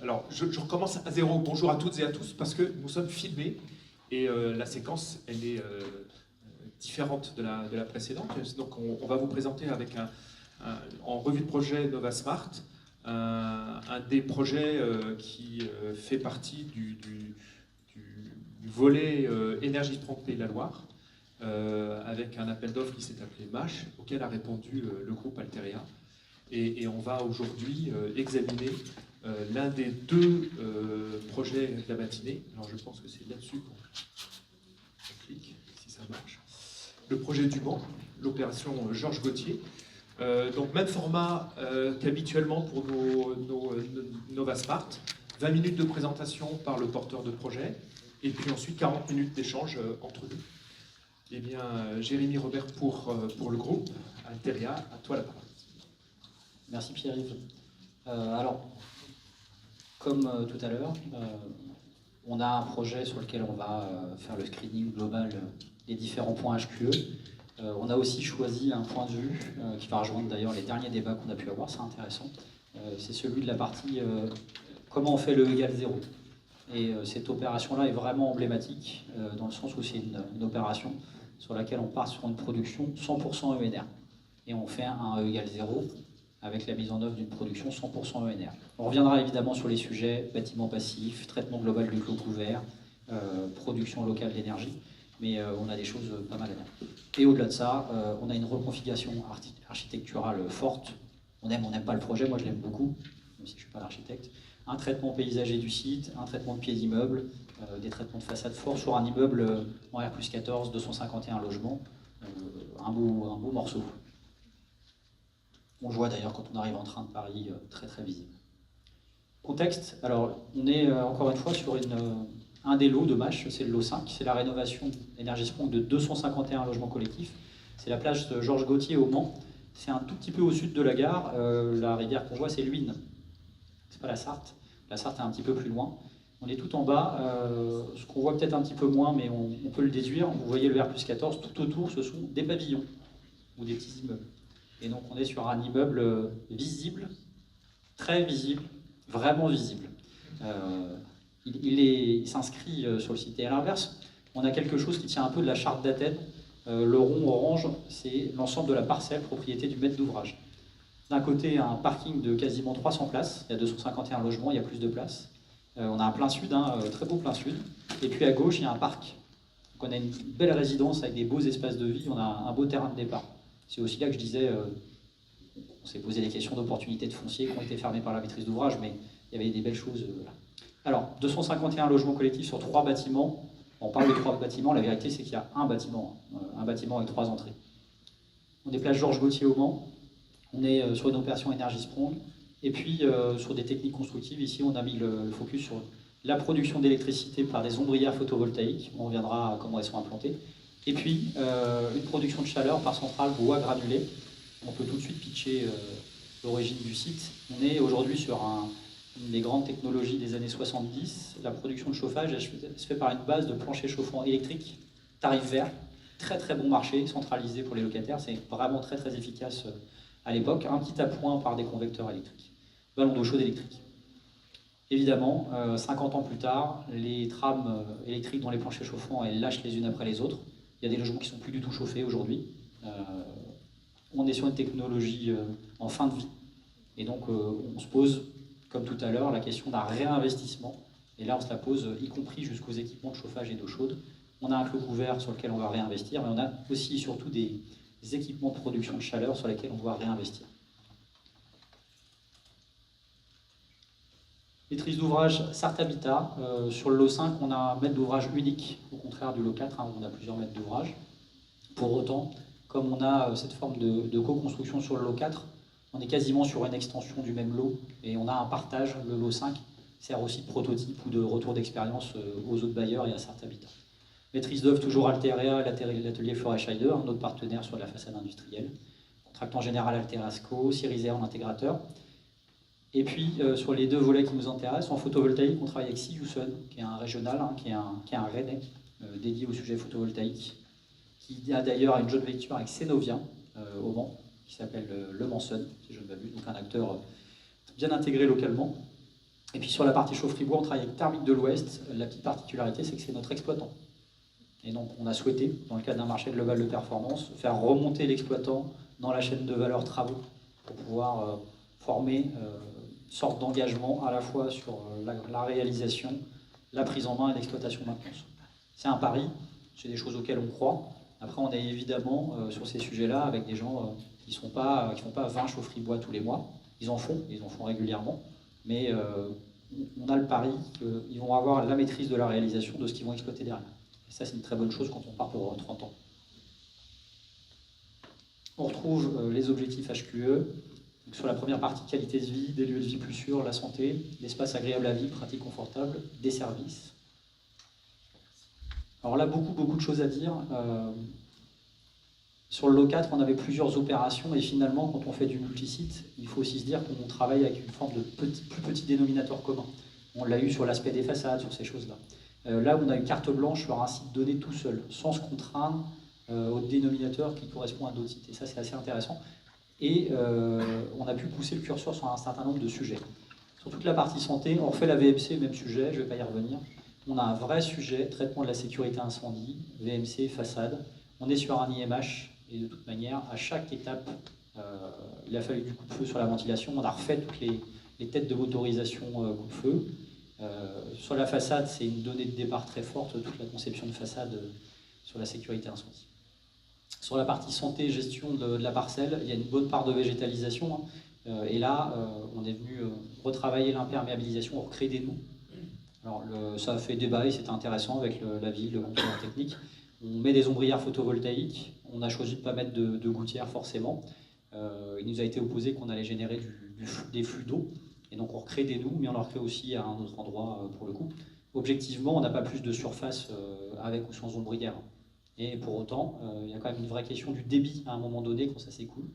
Alors, je recommence à zéro. Bonjour à toutes et à tous, parce que nous sommes filmés et la séquence, elle est différente de la précédente. Donc, on va vous présenter avec en revue de projet Nova Smart, un des projets qui fait partie du volet énergie de Pays de la Loire, avec un appel d'offres qui s'est appelé MASH, auquel a répondu le groupe Alteria. Et on va aujourd'hui examiner l'un des deux projets de la matinée. Alors je pense que c'est là-dessus qu'on clique, si ça marche. Le projet du Mans, l'opération Georges Gauthier. Donc même format qu'habituellement pour nos Nova Smart. 20 minutes de présentation par le porteur de projet, et puis ensuite 40 minutes d'échange entre nous. Eh bien, Jérémy Robert pour le groupe Alteria, à toi la parole. Merci Pierre-Yves. Alors, comme tout à l'heure, on a un projet sur lequel on va faire le screening global des différents points HQE. On a aussi choisi un point de vue qui va rejoindre d'ailleurs les derniers débats qu'on a pu avoir, c'est intéressant. C'est celui de la partie comment on fait le égal 0. Et cette opération-là est vraiment emblématique dans le sens où c'est une opération sur laquelle on part sur une production 100% ENR. Et on fait un E égale 0 avec la mise en œuvre d'une production 100% ENR. On reviendra évidemment sur les sujets bâtiment passif, traitement global du clos couvert, production locale d'énergie, mais on a des choses pas mal à dire. Et au-delà de ça, on a une reconfiguration architecturale forte. On n'aime pas le projet, moi je l'aime beaucoup, même si je ne suis pas l'architecte. Un traitement paysager du site, un traitement de pied d'immeuble, des traitements de façade forts sur un immeuble en R+14, 251 logements, un beau morceau. On le voit d'ailleurs quand on arrive en train de Paris, très très visible. Contexte, alors on est encore une fois sur un des lots de MASH, c'est le lot 5, c'est la rénovation Énergie Sprong de 251 logements collectifs. C'est la plage de Georges Gauthier au Mans. C'est un tout petit peu au sud de la gare. La rivière qu'on voit, c'est l'Huine. C'est pas la Sarthe. La Sarthe est un petit peu plus loin. On est tout en bas. Ce qu'on voit peut-être un petit peu moins, mais on peut le déduire. Vous voyez le R+14. Tout autour, ce sont des pavillons ou des petits immeubles. Et donc on est sur un immeuble visible, très visible, vraiment visible. Il s'inscrit sur le site. Et à l'inverse, on a quelque chose qui tient un peu de la charte d'Athènes. Le rond orange, c'est l'ensemble de la parcelle propriété du maître d'ouvrage. D'un côté, un parking de quasiment 300 places. Il y a 251 logements, il y a plus de places. On a un plein sud, très beau plein sud. Et puis à gauche, il y a un parc. Donc on a une belle résidence avec des beaux espaces de vie. On a un beau terrain de départ. C'est aussi là que je disais, on s'est posé des questions d'opportunités de foncier qui ont été fermées par la maîtrise d'ouvrage, mais il y avait des belles choses là. Alors, 251 logements collectifs sur 3 bâtiments. On parle de 3 bâtiments, la vérité c'est qu'il y a un bâtiment avec 3 entrées. On est place Georges Gauthier au Mans, on est sur une opération Énergie Sprong, et puis sur des techniques constructives, ici on a mis le focus sur la production d'électricité par des ombrières photovoltaïques, on reviendra à comment elles sont implantées, et puis une production de chaleur par centrale bois granulé. On peut tout de suite pitcher l'origine du site. On est aujourd'hui sur une des grandes technologies des années 70. La production de chauffage elle se fait par une base de plancher chauffant électrique, tarif vert, très très bon marché, centralisé pour les locataires. C'est vraiment très très efficace à l'époque. Un petit appoint par des convecteurs électriques. Ballon d'eau chaude électrique. Évidemment, 50 ans plus tard, les trames électriques dans les planchers chauffants, elles lâchent les unes après les autres. Il y a des logements qui ne sont plus du tout chauffés aujourd'hui. On est sur une technologie en fin de vie. Et donc, on se pose, comme tout à l'heure, la question d'un réinvestissement. Et là, on se la pose, y compris jusqu'aux équipements de chauffage et d'eau chaude. On a un clos couvert sur lequel on va réinvestir, mais on a aussi et surtout des équipements de production de chaleur sur lesquels on doit réinvestir. Maîtrise d'ouvrage Sarthe Habitat. Sur le lot 5, on a un maître d'ouvrage unique, au contraire du lot 4, où on a plusieurs maîtres d'ouvrage. Pour autant, comme on a cette forme de co-construction sur le lot 4, on est quasiment sur une extension du même lot, et on a un partage, le lot 5 sert aussi de prototype ou de retour d'expérience aux autres bailleurs et à Sarthe Habitat. Maîtrise d'œuvre toujours Alteria, l'atelier Flora Scheider, un autre partenaire sur la façade industrielle. Contractant général Alterasco, Ciriser en intégrateur. Et puis sur les deux volets qui nous intéressent, en photovoltaïque, on travaille avec Siouson, qui est un régional, qui est un Rennais dédié au sujet photovoltaïque, qui a d'ailleurs une joint venture avec Cenovia au Mans, qui s'appelle Le Manson, si je ne m'abuse, donc un acteur bien intégré localement. Et puis sur la partie chaufferie bois, on travaille avec Thermique de l'Ouest. La petite particularité, c'est que c'est notre exploitant. Et donc on a souhaité, dans le cadre d'un marché global de performance, faire remonter l'exploitant dans la chaîne de valeur travaux pour pouvoir former une sorte d'engagement à la fois sur la réalisation, la prise en main et l'exploitation maintenance. C'est un pari, c'est des choses auxquelles on croit. Après, on est évidemment sur ces sujets-là avec des gens qui ne font pas 20 chaufferies bois tous les mois. Ils en font régulièrement, mais on a le pari qu'ils vont avoir la maîtrise de la réalisation de ce qu'ils vont exploiter derrière. Et ça, c'est une très bonne chose quand on part pour 30 ans. On retrouve les objectifs HQE. Donc, sur la première partie, qualité de vie, des lieux de vie plus sûrs, la santé, l'espace agréable à vivre, pratique confortable, des services. Alors là, beaucoup de choses à dire. Sur le LO4, on avait plusieurs opérations et finalement, quand on fait du multisite, il faut aussi se dire qu'on travaille avec une forme de plus petit dénominateur commun. On l'a eu sur l'aspect des façades, sur ces choses-là. Là, on a une carte blanche sur un site donné tout seul, sans se contraindre au dénominateur qui correspond à d'autres sites. Et ça, c'est assez intéressant. Et on a pu pousser le curseur sur un certain nombre de sujets. Sur toute la partie santé, on refait la VMC, même sujet, je ne vais pas y revenir. On a un vrai sujet, traitement de la sécurité incendie, VMC, façade. On est sur un IMH, et de toute manière, à chaque étape, il a fallu du coup de feu sur la ventilation. On a refait toutes les têtes de motorisation coup de feu. Sur la façade, c'est une donnée de départ très forte, toute la conception de façade sur la sécurité incendie. Sur la partie santé, gestion de la parcelle, il y a une bonne part de végétalisation. Et là, on est venu retravailler l'imperméabilisation, on recrée des noues. Alors, ça a fait débat et c'était intéressant avec la ville, le contrôleur technique. On met des ombrières photovoltaïques, on a choisi de ne pas mettre de gouttières forcément. Il nous a été opposé qu'on allait générer des flux d'eau. Et donc on recrée des noues, mais on en recrée aussi à un autre endroit pour le coup. Objectivement, on n'a pas plus de surface avec ou sans ombrière. Et pour autant, il y a quand même une vraie question du débit à un moment donné quand ça s'écoule.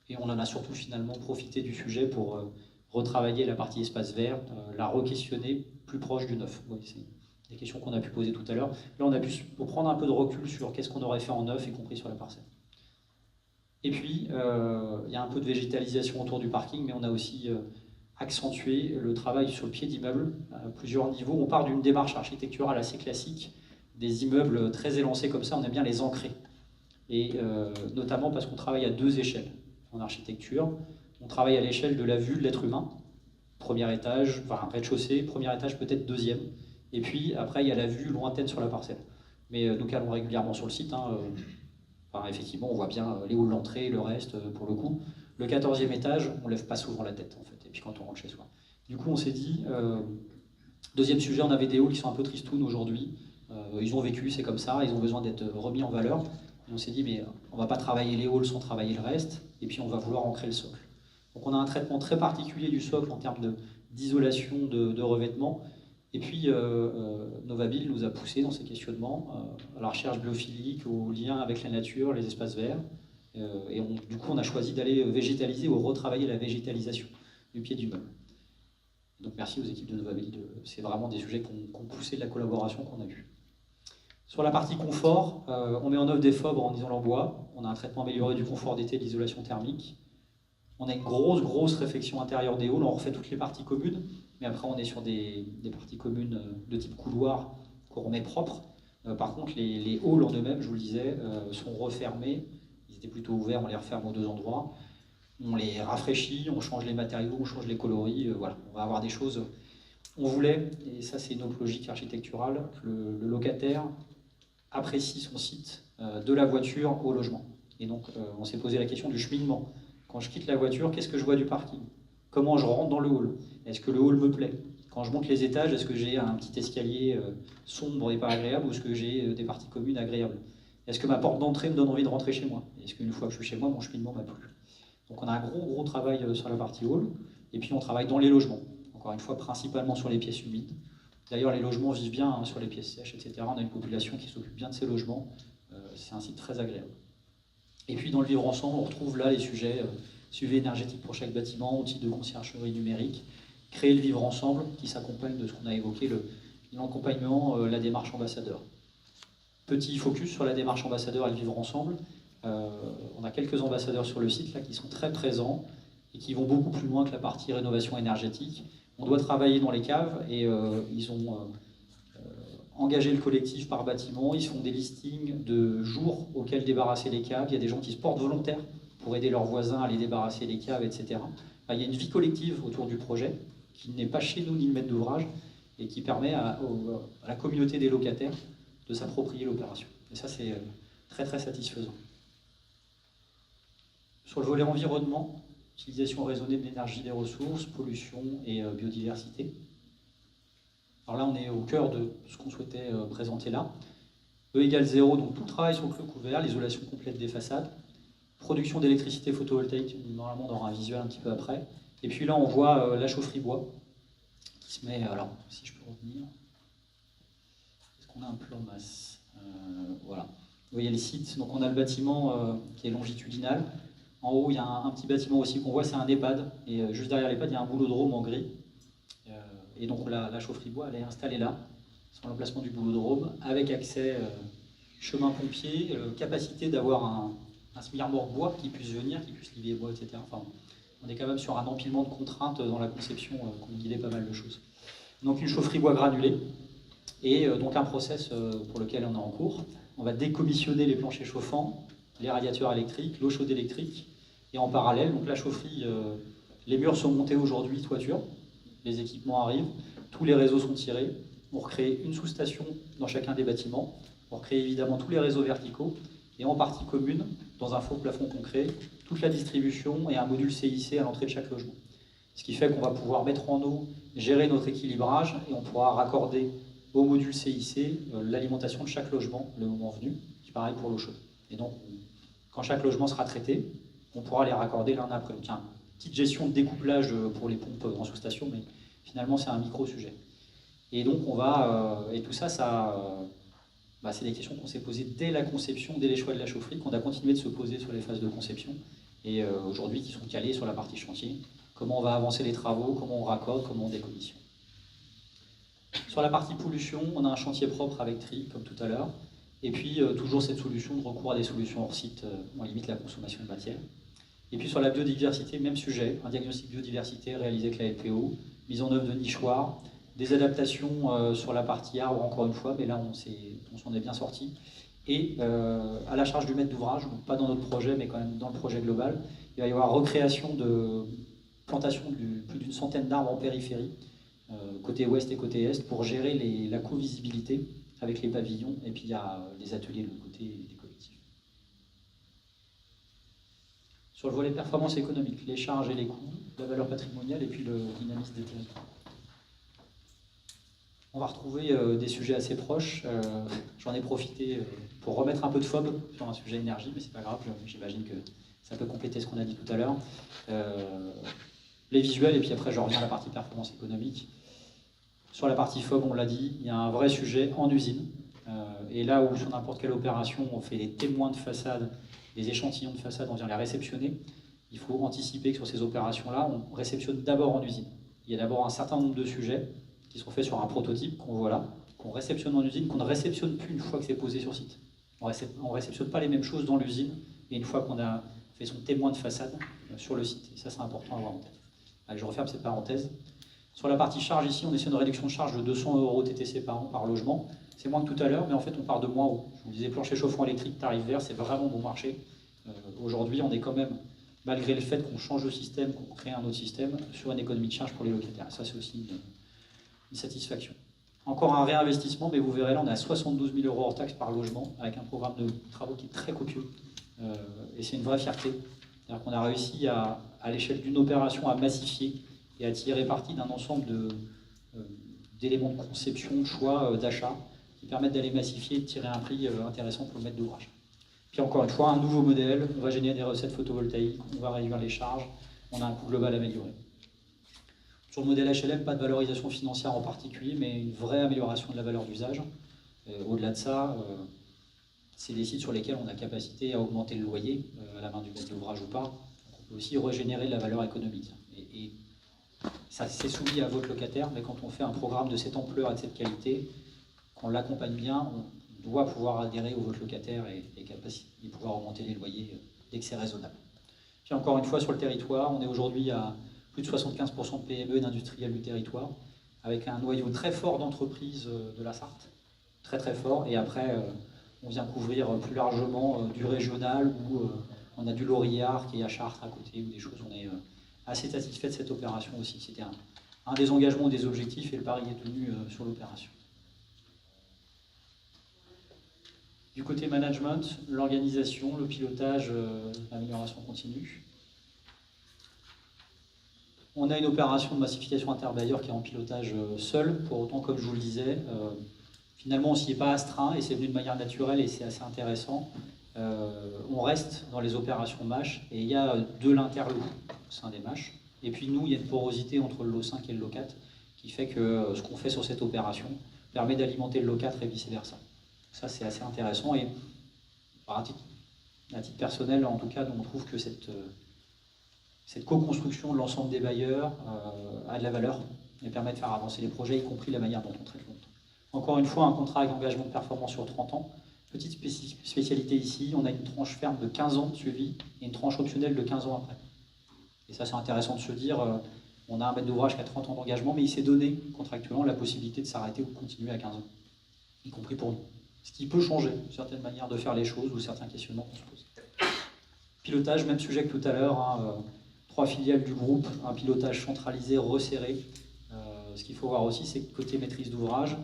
Et on en a surtout finalement profité du sujet pour retravailler la partie espace vert, la re-questionner plus proche du neuf. Oui, c'est des questions qu'on a pu poser tout à l'heure. Là, on a pu prendre un peu de recul sur qu'est-ce qu'on aurait fait en neuf, y compris sur la parcelle. Et puis, il y a un peu de végétalisation autour du parking, mais on a aussi accentué le travail sur le pied d'immeuble à plusieurs niveaux. On part d'une démarche architecturale assez classique, des immeubles très élancés comme ça, on aime bien les ancrer. Et notamment parce qu'on travaille à deux échelles en architecture. On travaille à l'échelle de la vue de l'être humain, premier étage, enfin rez-de-chaussée, premier étage peut-être deuxième. Et puis après, il y a la vue lointaine sur la parcelle. Mais nous allons régulièrement sur le site. Enfin, effectivement, on voit bien les halls d'entrée, le reste, pour le coup. Le 14e étage, on ne lève pas souvent la tête, en fait, et puis quand on rentre chez soi. Du coup, on s'est dit, deuxième sujet, on avait des halls qui sont un peu tristounes aujourd'hui. Ils ont vécu, c'est comme ça, ils ont besoin d'être remis en valeur. Et on s'est dit, mais on ne va pas travailler les halls sans travailler le reste, et puis on va vouloir ancrer le socle. Donc on a un traitement très particulier du socle en termes d'isolation, de revêtement. Et puis Novabil nous a poussé dans ces questionnements à la recherche biophilique, au lien avec la nature, les espaces verts. Et du coup, on a choisi d'aller végétaliser ou retravailler la végétalisation du pied du meuble. Donc merci aux équipes de Novabil. C'est vraiment des sujets qui ont poussé de la collaboration qu'on a eue. Sur la partie confort, on met en œuvre des FOBRE en isolant bois. On a un traitement amélioré du confort d'été, de l'isolation thermique. On a une grosse réfection intérieure des halls. On refait toutes les parties communes. Mais après, on est sur des parties communes de type couloir qu'on remet propre. Par contre, les halls en eux-mêmes, je vous le disais, sont refermés. Ils étaient plutôt ouverts, on les referme aux deux endroits. On les rafraîchit, on change les matériaux, on change les coloris. Voilà, on va avoir des choses. On voulait, et ça c'est une autre logique architecturale, que le locataire apprécie son site de la voiture au logement. Et donc, on s'est posé la question du cheminement. Quand je quitte la voiture, qu'est-ce que je vois du parking? Comment je rentre dans le hall? Est-ce que le hall me plaît? Quand je monte les étages, est-ce que j'ai un petit escalier sombre et pas agréable ou est-ce que j'ai des parties communes agréables? Est-ce que ma porte d'entrée me donne envie de rentrer chez moi? Est-ce qu'une fois que je suis chez moi, mon cheminement m'a plu? Donc on a un gros travail sur la partie hall et puis on travaille dans les logements. Encore une fois, principalement sur les pièces humides. D'ailleurs, les logements vivent bien sur les pièces sèches, etc. On a une population qui s'occupe bien de ces logements. C'est un site très agréable. Et puis dans le vivre ensemble, on retrouve là les sujets suivi énergétique pour chaque bâtiment, outils de conciergerie numérique, créer le vivre ensemble qui s'accompagne de ce qu'on a évoqué, l'accompagnement, la démarche ambassadeur. Petit focus sur la démarche ambassadeur et le vivre ensemble. On a quelques ambassadeurs sur le site là, qui sont très présents et qui vont beaucoup plus loin que la partie rénovation énergétique. On doit travailler dans les caves et ils ont engagé le collectif par bâtiment, ils font des listings de jours auxquels débarrasser les caves, il y a des gens qui se portent volontaires pour aider leurs voisins à les débarrasser des caves, etc. Enfin, il y a une vie collective autour du projet qui n'est pas chez nous ni le maître d'ouvrage et qui permet à la communauté des locataires de s'approprier l'opération. Et ça, c'est très très satisfaisant. Sur le volet environnement, utilisation raisonnée de l'énergie, des ressources, pollution et biodiversité. Alors là, on est au cœur de ce qu'on souhaitait présenter là. E égale 0, donc tout le travail sur le clos couvert, l'isolation complète des façades, production d'électricité photovoltaïque, normalement on aura un visuel un petit peu après. Et puis là, on voit la chaufferie bois qui se met, alors si je peux revenir, est-ce qu'on a un plan masse voilà. Vous voyez les sites, donc on a le bâtiment qui est longitudinal. En haut, il y a un petit bâtiment aussi qu'on voit, c'est un EHPAD. Et juste derrière l'EHPAD, il y a un boulodrome en gris. Et donc la chaufferie bois, elle est installée là, sur l'emplacement du boulodrome, avec accès chemin pompier, capacité d'avoir un semi-remorque bois qui puisse venir, qui puisse livrer bois, etc. Enfin, on est quand même sur un empilement de contraintes dans la conception qu'on guidait pas mal de choses. Donc une chaufferie bois granulée, et donc un process pour lequel on est en cours. On va décommissionner les planchers chauffants, les radiateurs électriques, l'eau chaude électrique, et en parallèle, donc la chaufferie, les murs sont montés aujourd'hui, toiture, les équipements arrivent, tous les réseaux sont tirés, on recrée une sous-station dans chacun des bâtiments, on recrée évidemment tous les réseaux verticaux, et en partie commune, dans un faux plafond concret, toute la distribution et un module CIC à l'entrée de chaque logement. Ce qui fait qu'on va pouvoir mettre en eau, gérer notre équilibrage, et on pourra raccorder au module CIC l'alimentation de chaque logement le moment venu, qui pareil pour l'eau chaude. Et donc, quand chaque logement sera traité, on pourra les raccorder l'un après l'autre. Il y a une petite gestion de découplage pour les pompes en sous-station, mais finalement c'est un micro-sujet. Et donc on va, et tout ça, c'est des questions qu'on s'est posées dès la conception, dès les choix de la chaufferie, qu'on a continué de se poser sur les phases de conception, et aujourd'hui qui sont calées sur la partie chantier. Comment on va avancer les travaux, comment on raccorde, comment on décommissionne. Sur la partie pollution, on a un chantier propre avec tri, comme tout à l'heure, et puis toujours cette solution de recours à des solutions hors site, on limite la consommation de matière. Et puis sur la biodiversité, même sujet, un diagnostic biodiversité réalisé avec la LPO, mise en œuvre de nichoirs, des adaptations sur la partie arbre encore une fois, mais là on s'en est bien sorti. Et à la charge du maître d'ouvrage, donc pas dans notre projet, mais quand même dans le projet global, il va y avoir recréation de plantation de plus d'une centaine d'arbres en périphérie, côté ouest et côté est, pour gérer la co-visibilité avec les pavillons, et puis il y a les ateliers de l'autre côté des collectifs. Sur le volet performance économique, les charges et les coûts, la valeur patrimoniale et puis le dynamisme des territoires. On va retrouver des sujets assez proches. J'en ai profité pour remettre un peu de phobe sur un sujet énergie, mais c'est pas grave, j'imagine que ça peut compléter ce qu'on a dit tout à l'heure. Les visuels, et puis après je reviens à la partie performance économique. Sur la partie FOB, on l'a dit, il y a un vrai sujet en usine. Et là où sur n'importe quelle opération, on fait des témoins de façade, des échantillons de façade, on vient les réceptionner, il faut anticiper que sur ces opérations-là, on réceptionne d'abord en usine. Il y a d'abord un certain nombre de sujets qui sont faits sur un prototype qu'on voit là, qu'on réceptionne en usine, qu'on ne réceptionne plus une fois que c'est posé sur site. On ne réceptionne pas les mêmes choses dans l'usine, et une fois qu'on a fait son témoin de façade sur le site. Et ça, c'est important à avoir en tête. Allez, je referme cette parenthèse. Sur la partie charge, ici, on essaie une réduction de charge de 200 € TTC par an par logement. C'est moins que tout à l'heure, mais en fait, on part de moins haut. Je vous disais, plancher chauffant électrique, tarif vert, c'est vraiment bon marché. Aujourd'hui, on est quand même, malgré le fait qu'on change de système, qu'on crée un autre système, sur une économie de charge pour les locataires. Ça, c'est aussi une satisfaction. Encore un réinvestissement, mais vous verrez, là, on est à 72 000 € hors taxe par logement, avec un programme de travaux qui est très copieux. Et c'est une vraie fierté. C'est-à-dire qu'on a réussi, à l'échelle d'une opération, à massifier et à tirer parti d'un ensemble d'éléments de conception, de choix, d'achat, qui permettent d'aller massifier et de tirer un prix intéressant pour le maître d'ouvrage. Puis encore une fois, un nouveau modèle, on va générer des recettes photovoltaïques, on va réduire les charges, on a un coût global amélioré. Sur le modèle HLM, pas de valorisation financière en particulier, mais une vraie amélioration de la valeur d'usage. Au-delà de ça, c'est des sites sur lesquels on a capacité à augmenter le loyer, à la main du maître d'ouvrage ou pas. Donc on peut aussi régénérer de la valeur économique. Et ça, c'est soumis à votre locataire, mais quand on fait un programme de cette ampleur et de cette qualité, qu'on l'accompagne bien, on doit pouvoir adhérer au vote locataire et pouvoir augmenter les loyers dès que c'est raisonnable. Puis encore une fois, sur le territoire, on est aujourd'hui à plus de 75% de PME et d'industriels du territoire, avec un noyau très fort d'entreprises de la Sarthe, très très fort, et après on vient couvrir plus largement du régional, où on a du Laurillard qui est à Chartres à côté, ou des choses, on est assez satisfait de cette opération aussi. C'était un des engagements, des objectifs, et le pari est tenu sur l'opération. Du côté management, l'organisation, le pilotage, l'amélioration continue. On a une opération de massification interbailleurs qui est en pilotage seul. Pour autant, comme je vous le disais, finalement on s'y est pas astreint et c'est venu de manière naturelle et c'est assez intéressant. On reste dans les opérations MASH et il y a de l'interlo au sein des MASH. Et puis nous, il y a une porosité entre le lot 5 et le lot 4 qui fait que ce qu'on fait sur cette opération permet d'alimenter le lot 4 et vice-versa. Ça, c'est assez intéressant et à titre personnel, en tout cas, on trouve que cette co-construction de l'ensemble des bailleurs a de la valeur et permet de faire avancer les projets, y compris la manière dont on traite le montant. Encore une fois, un contrat avec engagement de performance sur 30 ans. Petite spécialité ici, on a une tranche ferme de 15 ans de suivi et une tranche optionnelle de 15 ans après. Et ça, c'est intéressant de se dire, on a un maître d'ouvrage qui a 30 ans d'engagement, mais il s'est donné contractuellement la possibilité de s'arrêter ou de continuer à 15 ans, y compris pour nous. Ce qui peut changer certaines manières de faire les choses ou certains questionnements qu'on se pose. Pilotage, même sujet que tout à l'heure, hein, 3 filiales du groupe, un pilotage centralisé, resserré. Ce qu'il faut voir aussi, c'est que côté maîtrise d'ouvrage,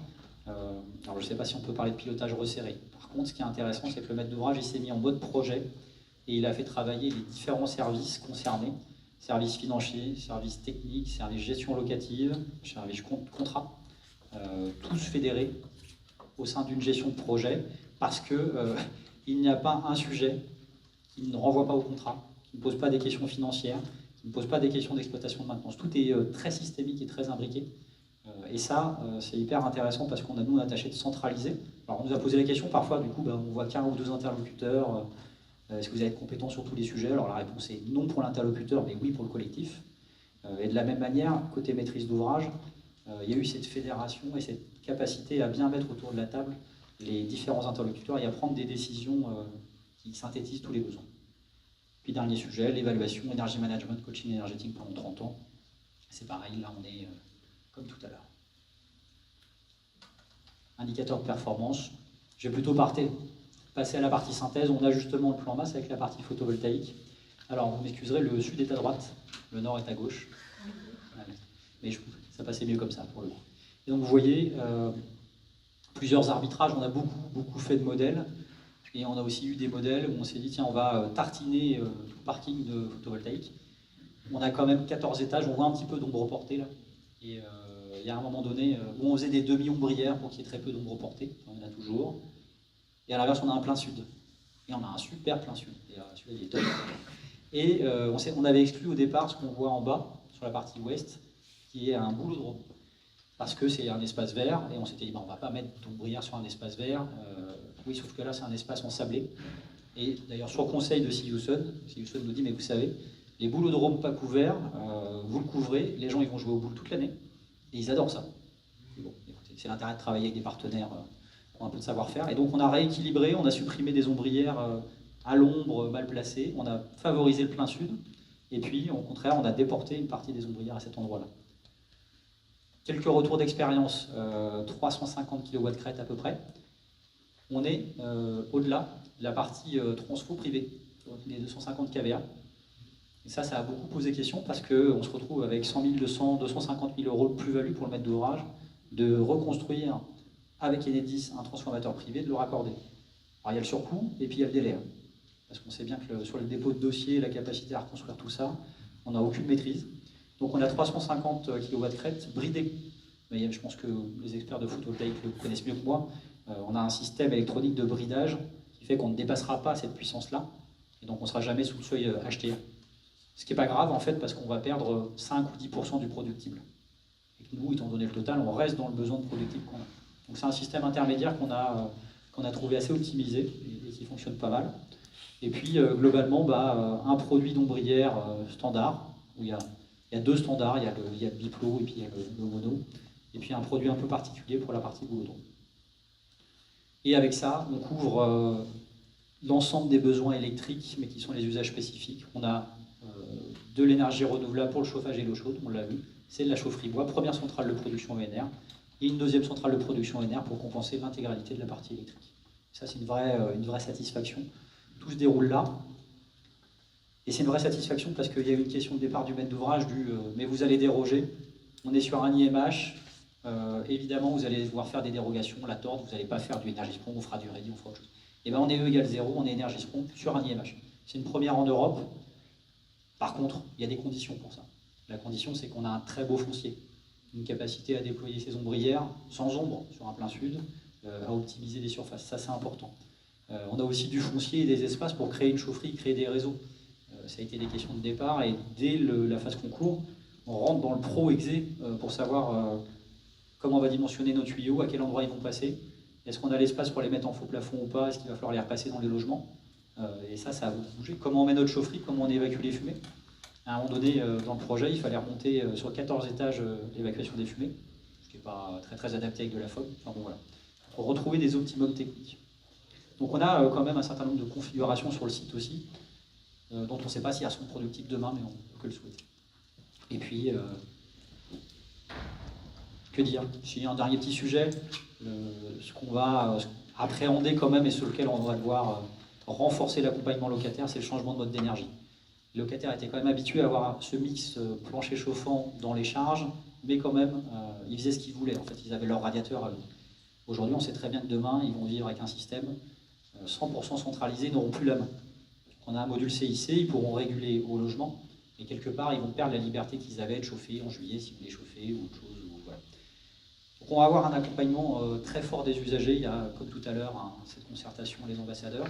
alors je ne sais pas si on peut parler de pilotage resserré. Par contre, ce qui est intéressant, c'est que le maître d'ouvrage il s'est mis en mode projet et il a fait travailler les différents services concernés, services financiers, services techniques, services gestion locative, services contrat, tous fédérés au sein d'une gestion de projet, parce qu'il n'y a pas un sujet qui ne renvoie pas au contrat, qui ne pose pas des questions financières, qui ne pose pas des questions d'exploitation de maintenance. Tout est très systémique et très imbriqué. Et ça, c'est hyper intéressant parce qu'on a, nous, attaché de centraliser. Alors, on nous a posé la question, parfois, du coup, on voit qu'un ou deux interlocuteurs. Est-ce que vous êtes compétent sur tous les sujets? Alors, la réponse est non pour l'interlocuteur, mais oui pour le collectif. Et de la même manière, côté maîtrise d'ouvrage, il y a eu cette fédération et cette capacité à bien mettre autour de la table les différents interlocuteurs et à prendre des décisions qui synthétisent tous les besoins. Puis dernier sujet, l'évaluation, énergie management, coaching énergétique pendant 30 ans. C'est pareil, là on est comme tout à l'heure. Indicateur de performance, je vais plutôt passer à la partie synthèse. On a justement le plan masse avec la partie photovoltaïque. Alors vous m'excuserez, le sud est à droite, le nord est à gauche. Mais ça passait mieux comme ça pour le coup. Et donc vous voyez, plusieurs arbitrages, on a beaucoup fait de modèles. Et on a aussi eu des modèles où on s'est dit, tiens, on va tartiner tout le parking de photovoltaïque. On a quand même 14 étages, on voit un petit peu d'ombre portée là. Et il y a un moment donné où on faisait des demi-ombrières pour qu'il y ait très peu d'ombre portée, on en a toujours. Et à l'inverse, on a un plein sud. Et on a un super plein sud. Et celui-là, il est top. Et on avait exclu au départ ce qu'on voit en bas, sur la partie ouest, qui est un boulodrome. Parce que c'est un espace vert, et on s'était dit, on ne va pas mettre d'ombrière sur un espace vert. Oui, sauf que là, c'est un espace ensablé. Et d'ailleurs, sur conseil de Siouson nous dit, mais vous savez, les boulodromes pas couverts, vous le couvrez, les gens ils vont jouer au boule toute l'année, et ils adorent ça. Bon, écoutez, c'est l'intérêt de travailler avec des partenaires qui ont un peu de savoir-faire. Et donc on a rééquilibré, on a supprimé des ombrières à l'ombre, mal placées, on a favorisé le plein sud, et puis au contraire, on a déporté une partie des ombrières à cet endroit-là. Quelques retours d'expérience, 350 kW crête à peu près. On est au-delà de la partie transfo privée, les 250 kVA. Et ça a beaucoup posé question parce qu'on se retrouve avec 100 000, 200, 250 000 euros de plus-value pour le maître d'ouvrage, de reconstruire avec Enedis un transformateur privé, de le raccorder. Alors il y a le surcoût et puis il y a le délai. Parce qu'on sait bien que sur le dépôt de dossier, la capacité à reconstruire tout ça, on n'a aucune maîtrise. Donc on a 350 kW crête bridé. Mais je pense que les experts de photovoltaïque le connaissent mieux que moi. On a un système électronique de bridage qui fait qu'on ne dépassera pas cette puissance-là. Et donc on ne sera jamais sous le seuil HTA. Ce qui n'est pas grave en fait parce qu'on va perdre 5 ou 10% du productible. Et que nous, étant donné le total, on reste dans le besoin de productible qu'on a. Donc c'est un système intermédiaire qu'on a trouvé assez optimisé et qui fonctionne pas mal. Et puis globalement, un produit d'ombrière standard, où il y a deux standards, il y a le biplo et puis il y a le mono. Et puis un produit un peu particulier pour la partie boulodrome. Et avec ça, on couvre l'ensemble des besoins électriques, mais qui sont les usages spécifiques. On a de l'énergie renouvelable pour le chauffage et l'eau chaude, on l'a vu, c'est de la chaufferie bois, première centrale de production ENR, et une deuxième centrale de production ENR pour compenser l'intégralité de la partie électrique. Ça, c'est une vraie satisfaction. Tout se déroule là. Et c'est une vraie satisfaction parce qu'il y a eu une question de départ du maître d'ouvrage mais vous allez déroger. On est sur un IMH. Évidemment, vous allez devoir faire des dérogations, la torde, vous n'allez pas faire du Energisprom, on fera du Ready, on fera autre chose. Et bien on est E égale 0, on est Energisprom sur un IMH. C'est une première en Europe. Par contre, il y a des conditions pour ça. La condition, c'est qu'on a un très beau foncier, une capacité à déployer ses ombrières sans ombre sur un plein sud, à optimiser les surfaces. Ça, c'est important. On a aussi du foncier et des espaces pour créer une chaufferie, créer des réseaux. Ça a été des questions de départ et dès la phase concours, on rentre dans le pro-exé pour savoir comment on va dimensionner nos tuyaux, à quel endroit ils vont passer, est-ce qu'on a l'espace pour les mettre en faux plafond ou pas, est-ce qu'il va falloir les repasser dans les logements, et ça a beaucoup bougé. Comment on met notre chaufferie, comment on évacue les fumées. À un moment donné, dans le projet, il fallait remonter sur 14 étages l'évacuation des fumées, ce qui n'est pas très adapté avec de la FOB. Enfin bon, voilà. Pour retrouver des optimums techniques. Donc on a quand même un certain nombre de configurations sur le site aussi, dont on ne sait pas si elles seront productives demain, mais on peut que le souhaiter. Et puis, que dire? Si un dernier petit sujet, ce qu'on va appréhender quand même et sur lequel on va devoir renforcer l'accompagnement locataire, c'est le changement de mode d'énergie. Les locataires étaient quand même habitués à avoir ce mix plancher chauffant dans les charges, mais quand même, ils faisaient ce qu'ils voulaient. En fait, ils avaient leur radiateur à eux. Aujourd'hui, on sait très bien que demain, ils vont vivre avec un système 100% centralisé, ils n'auront plus la main. On a un module CIC, ils pourront réguler au logement, et quelque part, ils vont perdre la liberté qu'ils avaient de chauffer en juillet s'ils voulaient chauffer ou autre chose. Voilà. Donc on va avoir un accompagnement très fort des usagers. Il y a, comme tout à l'heure, cette concertation, les ambassadeurs.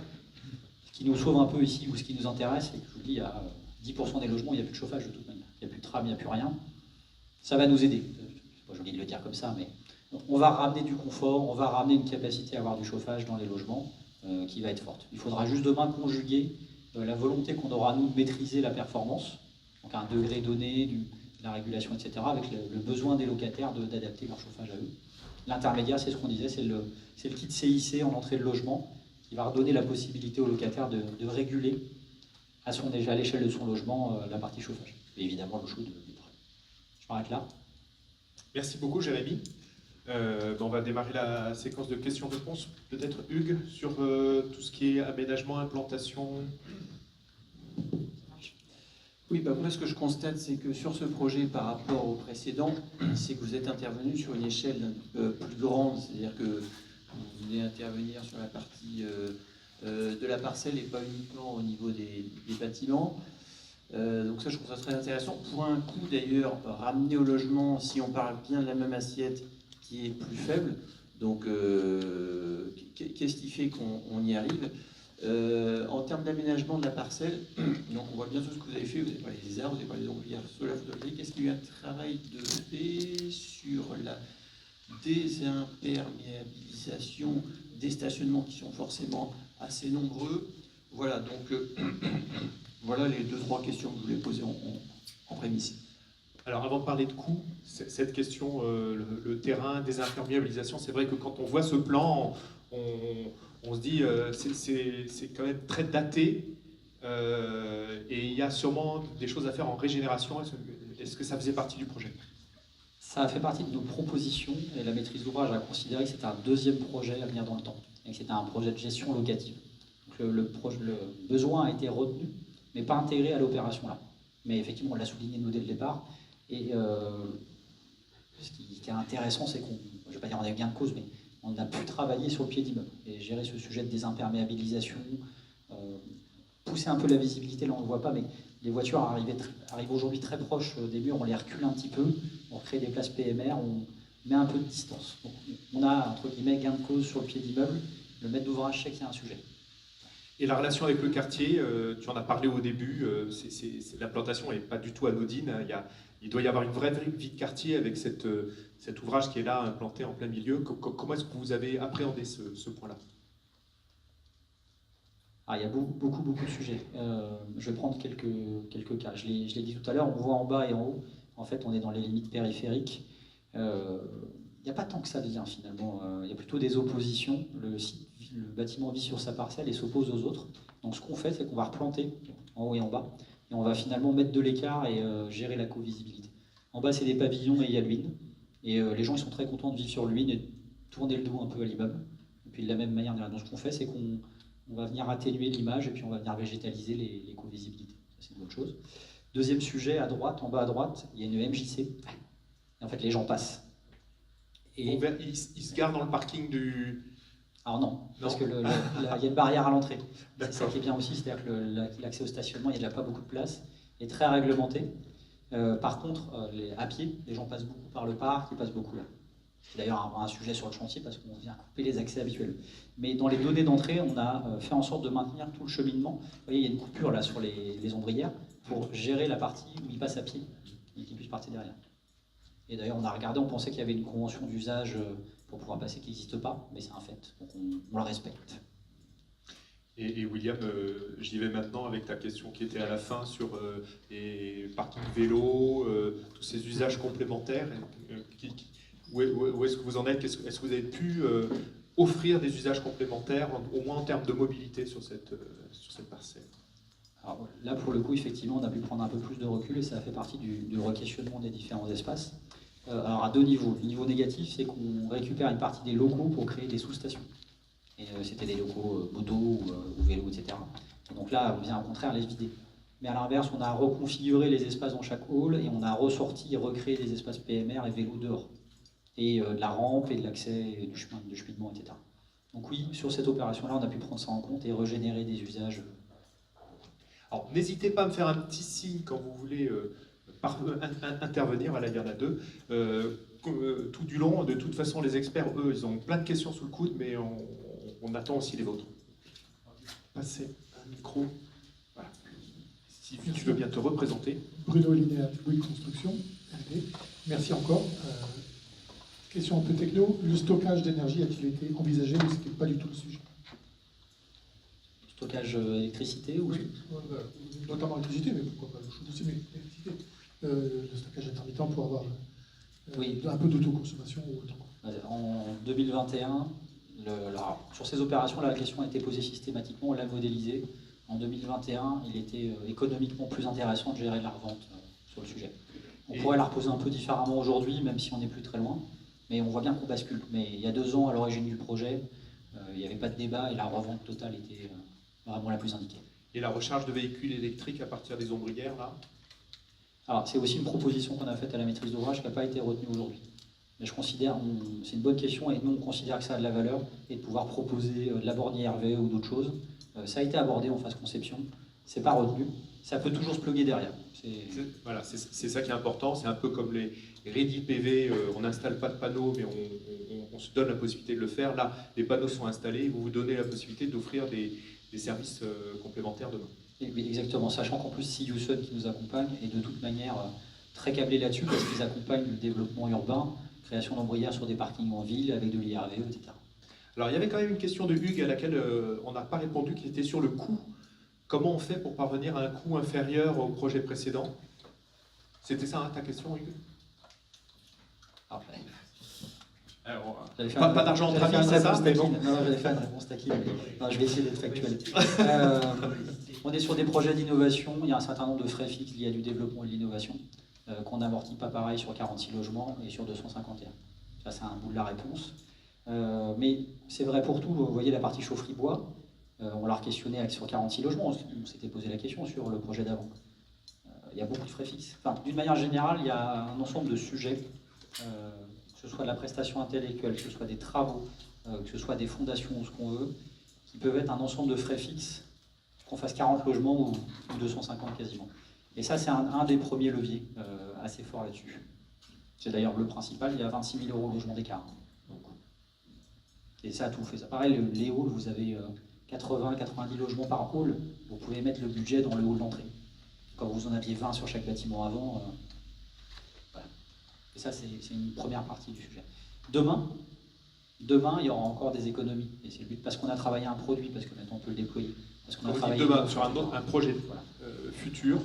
Ce qui nous sauve un peu ici, ou ce qui nous intéresse, c'est que je vous dis, il y a 10% des logements, il n'y a plus de chauffage de toute manière. Il n'y a plus de tram, il n'y a plus rien. Ça va nous aider. C'est pas joli de le dire comme ça, mais on va ramener du confort, on va ramener une capacité à avoir du chauffage dans les logements qui va être forte. Il faudra juste demain conjuguer la volonté qu'on aura, nous, de maîtriser la performance, donc à un degré donné, de la régulation, etc., avec le besoin des locataires d'adapter leur chauffage à eux. L'intermédiaire, c'est ce qu'on disait, c'est le kit CIC en entrée de logement, qui va redonner la possibilité aux locataires de réguler à l'échelle de son logement la partie chauffage. Et évidemment, l'eau chaude de près. Je m'arrête là. Merci beaucoup, Jérémy. On va démarrer la séquence de questions-réponses. Peut-être Hugues, sur tout ce qui est aménagement, implantation. Oui, moi ce que je constate, c'est que sur ce projet, par rapport au précédent, c'est que vous êtes intervenu sur une échelle plus grande, c'est-à-dire que vous venez intervenir sur la partie de la parcelle et pas uniquement au niveau des bâtiments. Donc ça, je trouve ça très intéressant. Pour un coût d'ailleurs, ramené au logement, si on parle bien de la même assiette, qui est plus faible. Donc qu'est-ce qui fait qu'on y arrive? En termes d'aménagement de la parcelle, donc on voit bien tout ce que vous avez fait, vous avez parlé des arbres, vous avez parlé des ombrières solaires photovoltaïques. Est-ce qu'il y a eu un travail de fait sur la désimperméabilisation des stationnements qui sont forcément assez nombreux? Voilà, donc voilà les 2-3 questions que je voulais poser en prémisse. Alors avant de parler de coût, cette question, le terrain, désimperméabilisation, c'est vrai que quand on voit ce plan, on se dit c'est quand même très daté et il y a sûrement des choses à faire en régénération. Est-ce que ça faisait partie du projet? Ça a fait partie de nos propositions et la maîtrise d'ouvrage a considéré que c'était un deuxième projet à venir dans le temps et que c'était un projet de gestion locative. Donc le besoin a été retenu, mais pas intégré à l'opération là. Mais effectivement, on l'a souligné nous dès le départ. Et ce qui est intéressant, c'est qu'on, je ne vais pas dire on a eu gain de cause, mais on a pu travailler sur le pied d'immeuble et gérer ce sujet de désimperméabilisation, pousser un peu la visibilité, là on ne le voit pas, mais les voitures arrivent aujourd'hui très proches des murs, on les recule un petit peu, on recrée des places PMR, on met un peu de distance. Donc on a, entre guillemets, gain de cause sur le pied d'immeuble, le maître d'ouvrage sait qu'il y a un sujet. Et la relation avec le quartier, tu en as parlé au début, l'implantation n'est pas du tout anodine. Il doit y avoir une vraie vie de quartier avec cet ouvrage qui est là, implanté en plein milieu. Comment est-ce que vous avez appréhendé ce point-là? Il y a beaucoup de sujets. Je vais prendre quelques cas. Je l'ai dit tout à l'heure, on voit en bas et en haut. En fait, on est dans les limites périphériques. Il n'y a pas tant que ça de lien finalement. Il y a plutôt des oppositions. Le bâtiment vit sur sa parcelle et s'oppose aux autres. Donc ce qu'on fait, c'est qu'on va replanter en haut et en bas. et on va finalement mettre de l'écart et gérer la co-visibilité. En bas, c'est des pavillons et il y a l'huile. Et les gens ils sont très contents de vivre sur l'huile et de tourner le dos un peu à l'immeuble. Et puis de la même manière, donc, ce qu'on fait, c'est qu'on va venir atténuer l'image et puis on va venir végétaliser les co-visibilités. Ça, c'est une bonne chose. Deuxième sujet, à droite, en bas à droite, il y a une MJC. Et en fait, les gens passent. Et ils se garent dans le parking du... Alors non, parce que il y a une barrière à l'entrée. C'est ça qui est bien aussi, c'est-à-dire que l'accès au stationnement, il n'y a déjà pas beaucoup de place, il est très réglementé. Par contre, à pied, les gens passent beaucoup par le parc, ils passent beaucoup là. C'est d'ailleurs un sujet sur le chantier parce qu'on vient couper les accès habituels. Mais dans les données d'entrée, on a fait en sorte de maintenir tout le cheminement. Vous voyez, il y a une coupure là sur les ombrières pour gérer la partie où ils passent à pied et qu'ils puissent partir derrière. Et d'ailleurs, on a regardé, on pensait qu'il y avait une convention d'usage pour pouvoir passer qui n'existe pas, mais c'est un fait, donc on la respecte. Et William, j'y vais maintenant avec ta question qui était à la fin sur les parkings vélo, tous ces usages complémentaires. Où est-ce que vous en êtes? Est-ce que vous avez pu offrir des usages complémentaires, au moins en termes de mobilité sur cette parcelle? Alors là, pour le coup, effectivement, on a pu prendre un peu plus de recul et ça a fait partie du re-questionnement des différents espaces. Alors à deux niveaux. Le niveau négatif, c'est qu'on récupère une partie des locaux pour créer des sous-stations. Et c'était des locaux moto ou vélo, etc. Et donc là, on vient au contraire les vider. Mais à l'inverse, on a reconfiguré les espaces dans chaque hall et on a ressorti et recréé des espaces PMR et vélo dehors. Et de la rampe et de l'accès du chemin de cheminement, etc. Donc oui, sur cette opération-là, on a pu prendre ça en compte et régénérer des usages. Alors n'hésitez pas à me faire un petit signe quand vous voulez intervenir. Voilà, il y en a deux. Tout du long, de toute façon, les experts, eux, ils ont plein de questions sous le coude, mais on attend aussi les vôtres. Passez un micro. Voilà. Si tu veux bien te représenter. Bruno Linéa, Bouygues Construction, RD. Merci encore. Question un peu techno. Le stockage d'énergie a-t-il été envisagé ou c'était pas du tout le sujet? Stockage électricité ou... Oui, notamment l'électricité, mais pourquoi pas le chaud aussi, mais l'électricité. Le stockage intermittent pour avoir un peu d'autoconsommation ou autre. En 2021, sur ces opérations-là, la question a été posée systématiquement, on l'a modélisé. En 2021, il était économiquement plus intéressant de gérer la revente sur le sujet. On pourrait la reposer un peu différemment aujourd'hui, même si on n'est plus très loin, mais on voit bien qu'on bascule. Mais il y a 2 ans, à l'origine du projet, il n'y avait pas de débat et la revente totale était vraiment la plus indiquée. Et la recharge de véhicules électriques à partir des ombrières, là? Alors, c'est aussi une proposition qu'on a faite à la maîtrise d'ouvrage qui n'a pas été retenue aujourd'hui. Mais je considère, c'est une bonne question, et nous on considère que ça a de la valeur, et de pouvoir proposer de la borne IRV ou d'autres choses. Ça a été abordé en phase conception, c'est pas retenu, ça peut toujours se plugger derrière. Voilà, c'est ça qui est important, c'est un peu comme les Ready PV, on n'installe pas de panneaux, mais on se donne la possibilité de le faire. Là, les panneaux sont installés, vous vous donnez la possibilité d'offrir des services complémentaires demain. Oui, exactement, sachant qu'en plus, c'est Youson qui nous accompagne, et de toute manière très câblé là-dessus, parce qu'ils accompagnent le développement urbain, création d'ombrières sur des parkings en ville, avec de l'IRV, etc. Alors, il y avait quand même une question de Hugues à laquelle on n'a pas répondu, qui était sur le coût. Comment on fait pour parvenir à un coût inférieur au projet précédent? C'était ça, hein, ta question, Hugues? Pas d'argent en train, c'est ça, mais bon. Non, j'avais fait une réponse taquine. Non, je vais essayer d'être factuel. On est sur des projets d'innovation, il y a un certain nombre de frais fixes liés à du développement et de l'innovation, qu'on n'amortit pas pareil sur 46 logements et sur 251. Ça, c'est un bout de la réponse. Mais c'est vrai pour tout, vous voyez la partie chaufferie bois, on l'a questionné sur 46 logements, on s'était posé la question sur le projet d'avant. Il y a beaucoup de frais fixes. Enfin, d'une manière générale, il y a un ensemble de sujets, que ce soit de la prestation intellectuelle, que ce soit des travaux, que ce soit des fondations ou ce qu'on veut, qui peuvent être un ensemble de frais fixes, qu'on fasse 40 logements ou 250 quasiment. Et ça, c'est un des premiers leviers assez forts là-dessus. C'est d'ailleurs le principal, il y a 26 000 € logement d'écart. Et ça a tout fait. Ça, pareil, les halls, vous avez 80-90 logements par hall, vous pouvez mettre le budget dans le hall d'entrée. Quand vous en aviez 20 sur chaque bâtiment avant, voilà. Et ça, c'est une première partie du sujet. Demain, il y aura encore des économies. Et c'est le but, parce qu'on a travaillé un produit, parce que maintenant on peut le déployer. Parce qu'on a travaillé demain, sur un projet futur,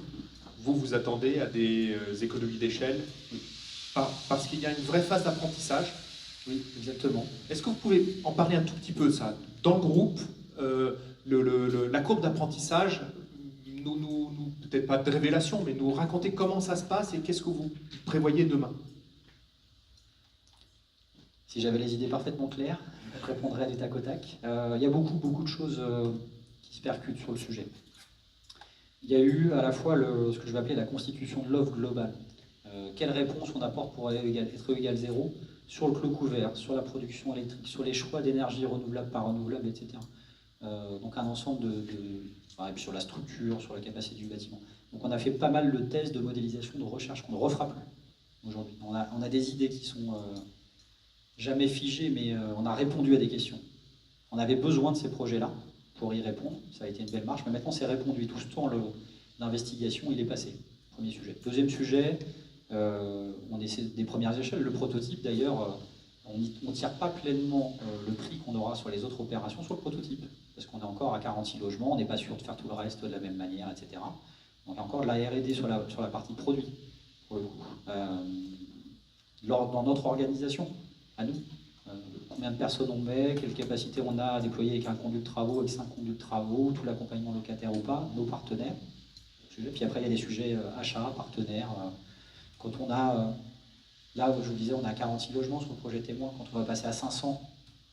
vous attendez à des économies d'échelle, parce qu'il y a une vraie phase d'apprentissage. Oui, exactement. Est-ce que vous pouvez en parler un tout petit peu, ça? Dans le groupe, la courbe d'apprentissage nous peut-être pas de révélation, mais nous raconter comment ça se passe et qu'est-ce que vous prévoyez demain. Si j'avais les idées parfaitement claires, je répondrais du tac au tac. Il y a beaucoup de choses qui se percutent sur le sujet. Il y a eu à la fois ce que je vais appeler la constitution de l'offre globale. Quelle réponse on apporte pour être E égale 0 sur le clos couvert, sur la production électrique, sur les choix d'énergie renouvelable, pas renouvelable, etc. Donc un ensemble sur la structure, sur la capacité du bâtiment. Donc on a fait pas mal de tests de modélisation, de recherche qu'on ne refera plus aujourd'hui. On a des idées qui sont jamais figées, mais on a répondu à des questions. On avait besoin de ces projets-là pour y répondre. Ça a été une belle marche, mais maintenant c'est répondu. Tout ce temps d'investigation, il est passé. Premier sujet. Deuxième sujet, on essaie des premières échelles. Le prototype, d'ailleurs, on ne tire pas pleinement le prix qu'on aura sur les autres opérations sur le prototype, parce qu'on est encore à 46 logements, on n'est pas sûr de faire tout le reste de la même manière, etc. Donc il y a encore de la R&D sur la partie produit, pour le coup. Dans notre organisation, à nous, combien de personnes on met, quelle capacité on a à déployer avec un conduit de travaux, avec 5 conduits de travaux, tout l'accompagnement locataire ou pas, nos partenaires. Puis après, il y a des sujets achats, partenaires. Quand on a, là, je vous disais, on a 46 logements sur le projet témoin. Quand on va passer à 500,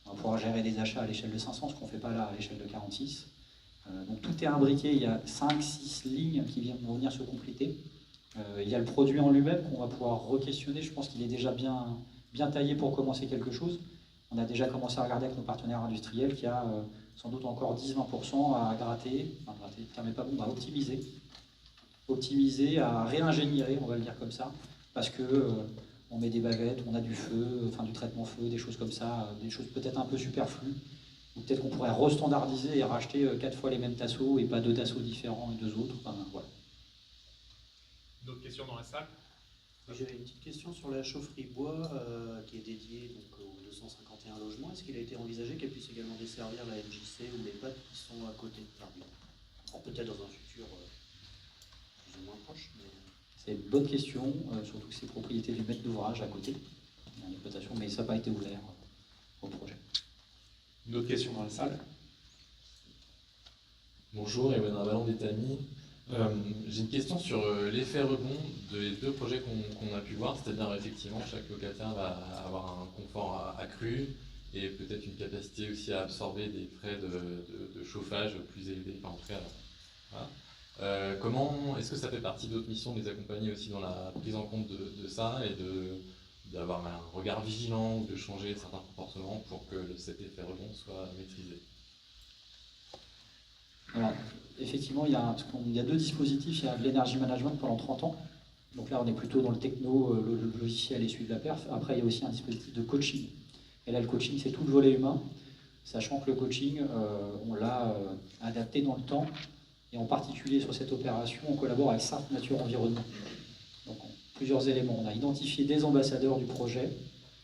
on va pouvoir gérer des achats à l'échelle de 500, ce qu'on ne fait pas là à l'échelle de 46. Donc tout est imbriqué. Il y a 5-6 lignes qui vont venir se compléter. Il y a le produit en lui-même qu'on va pouvoir re-questionner. Je pense qu'il est déjà bien taillé pour commencer quelque chose. On a déjà commencé à regarder avec nos partenaires industriels qu'il y a sans doute encore 10-20% à gratter, le terme n'est pas bon, à optimiser, à réingénierer, on va le dire comme ça, parce que on met des bavettes, on a du feu, enfin du traitement feu, des choses comme ça, des choses peut-être un peu superflues, ou peut-être qu'on pourrait restandardiser et racheter 4 fois les mêmes tasseaux et pas 2 tasseaux différents et 2 autres. Enfin, voilà. D'autres questions dans la salle? J'avais une petite question sur la chaufferie bois qui est dédiée donc, aux 251 logements. Est-ce qu'il a été envisagé qu'elle puisse également desservir la MJC ou les PAD qui sont à côté de Paris? Alors peut-être dans un futur plus ou moins proche. Mais... C'est une bonne question, surtout que c'est propriété du maître d'ouvrage à côté, en exploitation, mais ça n'a pas été ouvert au projet. Une autre question dans la salle? Bonjour, Ewan Ravalon d'Etami. J'ai une question sur l'effet rebond des 2 projets qu'on a pu voir, c'est-à-dire effectivement chaque locataire va avoir un confort accru et peut-être une capacité aussi à absorber des frais de chauffage plus élevés. Enfin, en tout cas, voilà. Comment est-ce que ça fait partie d'autres missions de les accompagner aussi dans la prise en compte de ça et d'avoir un regard vigilant ou de changer certains comportements pour que cet effet rebond soit maîtrisé? Alors, effectivement, il y a 2 dispositifs. Il y a de l'énergie management pendant 30 ans. Donc là, on est plutôt dans le techno, le logiciel et suivre la perf. Après, il y a aussi un dispositif de coaching. Et là, le coaching, c'est tout le volet humain, sachant que le coaching, on l'a adapté dans le temps. Et en particulier sur cette opération, on collabore avec Sarthe Nature Environnement. Donc, plusieurs éléments. On a identifié des ambassadeurs du projet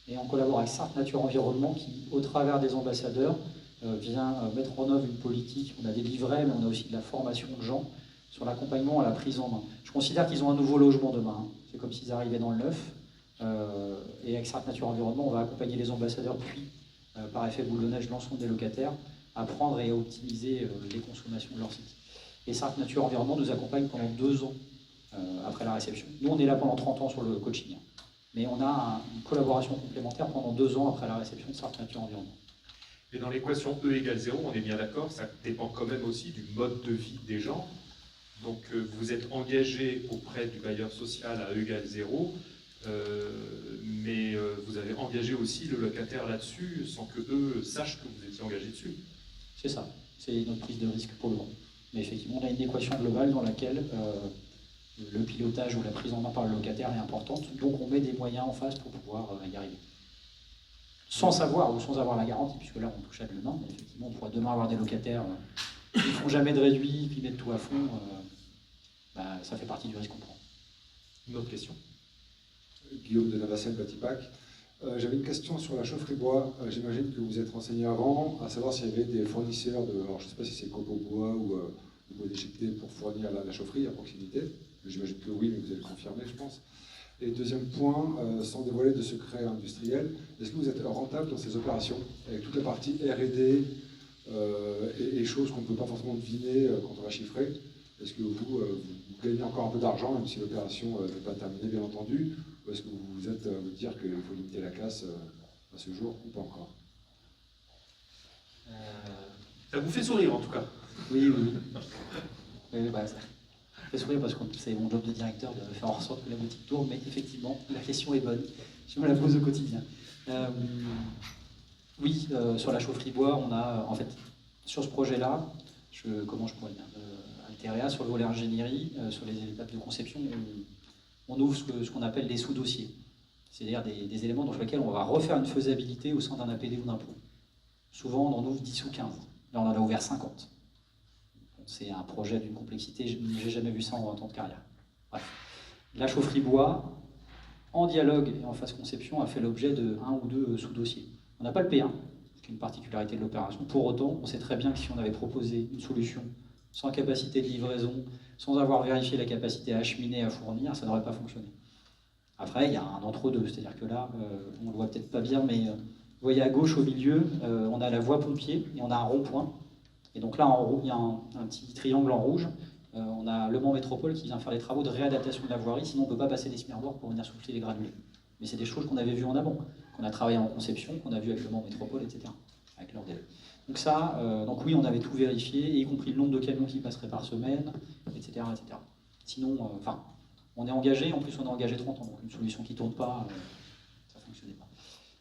et on collabore avec Sarthe Nature Environnement qui, au travers des ambassadeurs, vient mettre en œuvre une politique. On a des livrets, mais on a aussi de la formation de gens sur l'accompagnement à la prise en main. Je considère qu'ils ont un nouveau logement demain. Hein. C'est comme s'ils arrivaient dans le neuf. Et avec Sarthe Nature Environnement, on va accompagner les ambassadeurs, puis, par effet boule de neige, l'ensemble des locataires, à prendre et à optimiser les consommations de leur site. Et Sarthe Nature Environnement nous accompagne pendant 2 ans après la réception. Nous, on est là pendant 30 ans sur le coaching. Mais on a une collaboration complémentaire pendant 2 ans après la réception de Sarthe Nature Environnement. Et dans l'équation E égale 0, on est bien d'accord, ça dépend quand même aussi du mode de vie des gens. Donc vous êtes engagé auprès du bailleur social à E égale 0, mais vous avez engagé aussi le locataire là-dessus sans que eux sachent que vous étiez engagé dessus. C'est ça, c'est notre prise de risque pour le moment. Mais effectivement, on a une équation globale dans laquelle le pilotage ou la prise en main par le locataire est importante, donc on met des moyens en face pour pouvoir y arriver. Sans savoir ou sans avoir la garantie, puisque là on touche à de l'humain, mais effectivement on pourrait demain avoir des locataires qui ne font jamais de réduit, qui mettent tout à fond, ça fait partie du risque qu'on prend. Une autre question. Guillaume de Navacelle Batipac. J'avais une question sur la chaufferie bois. J'imagine que vous êtes renseigné avant, à savoir s'il y avait des fournisseurs de, alors je ne sais pas si c'est copeaux bois ou bois déchiqueté pour fournir la chaufferie à proximité. J'imagine que oui, mais vous allez le confirmer, je pense. Et deuxième point, sans dévoiler de secret industriel, est-ce que vous êtes rentable dans ces opérations, avec toute la partie R&D et choses qu'on ne peut pas forcément deviner quand on va chiffrer? Est-ce que vous gagnez encore un peu d'argent, même si l'opération n'est pas terminée, bien entendu, ou est-ce que vous êtes à vous dire qu'il faut limiter la casse à ce jour, ou pas encore? Ça vous fait sourire en tout cas. Oui, oui. Oui, bah, ça fait sourire parce que c'est mon job de directeur de faire en sorte que la boutique tourne, mais effectivement, la question est bonne. Je me la pose au quotidien. Oui, sur la chaufferie bois, on a, en fait, sur ce projet-là, comment je pourrais dire, Altéréa, sur le volet ingénierie, sur les étapes de conception, on ouvre ce qu'on appelle des sous-dossiers. C'est-à-dire des éléments dans lesquels on va refaire une faisabilité au sein d'un APD ou d'un pot. Souvent, on en ouvre 10 ou 15. Là, on en a ouvert 50. C'est un projet d'une complexité, je n'ai jamais vu ça en 20 ans de carrière. Bref. La chaufferie bois, en dialogue et en phase conception, a fait l'objet de 1 ou 2 sous-dossiers. On n'a pas le P1, ce qui est une particularité de l'opération. Pour autant, on sait très bien que si on avait proposé une solution sans capacité de livraison, sans avoir vérifié la capacité à acheminer, à fournir, ça n'aurait pas fonctionné. Après, il y a un entre-deux, c'est-à-dire que là, on ne le voit peut-être pas bien, mais vous voyez à gauche au milieu, on a la voie pompier et on a un rond-point. Et donc là, en haut, il y a un petit triangle en rouge. On a Le Mans Métropole qui vient faire les travaux de réadaptation de la voirie, sinon on ne peut pas passer les smirboards pour venir souffler les granulés. Mais c'est des choses qu'on avait vues en amont, qu'on a travaillé en conception, qu'on a vu avec Le Mans Métropole, etc. Avec leur délai. Donc ça, donc oui, on avait tout vérifié, y compris le nombre de camions qui passeraient par semaine, etc. etc. Sinon, enfin, on est engagé, en plus on est engagé 30 ans, donc une solution qui ne tourne pas, ça ne fonctionnait pas.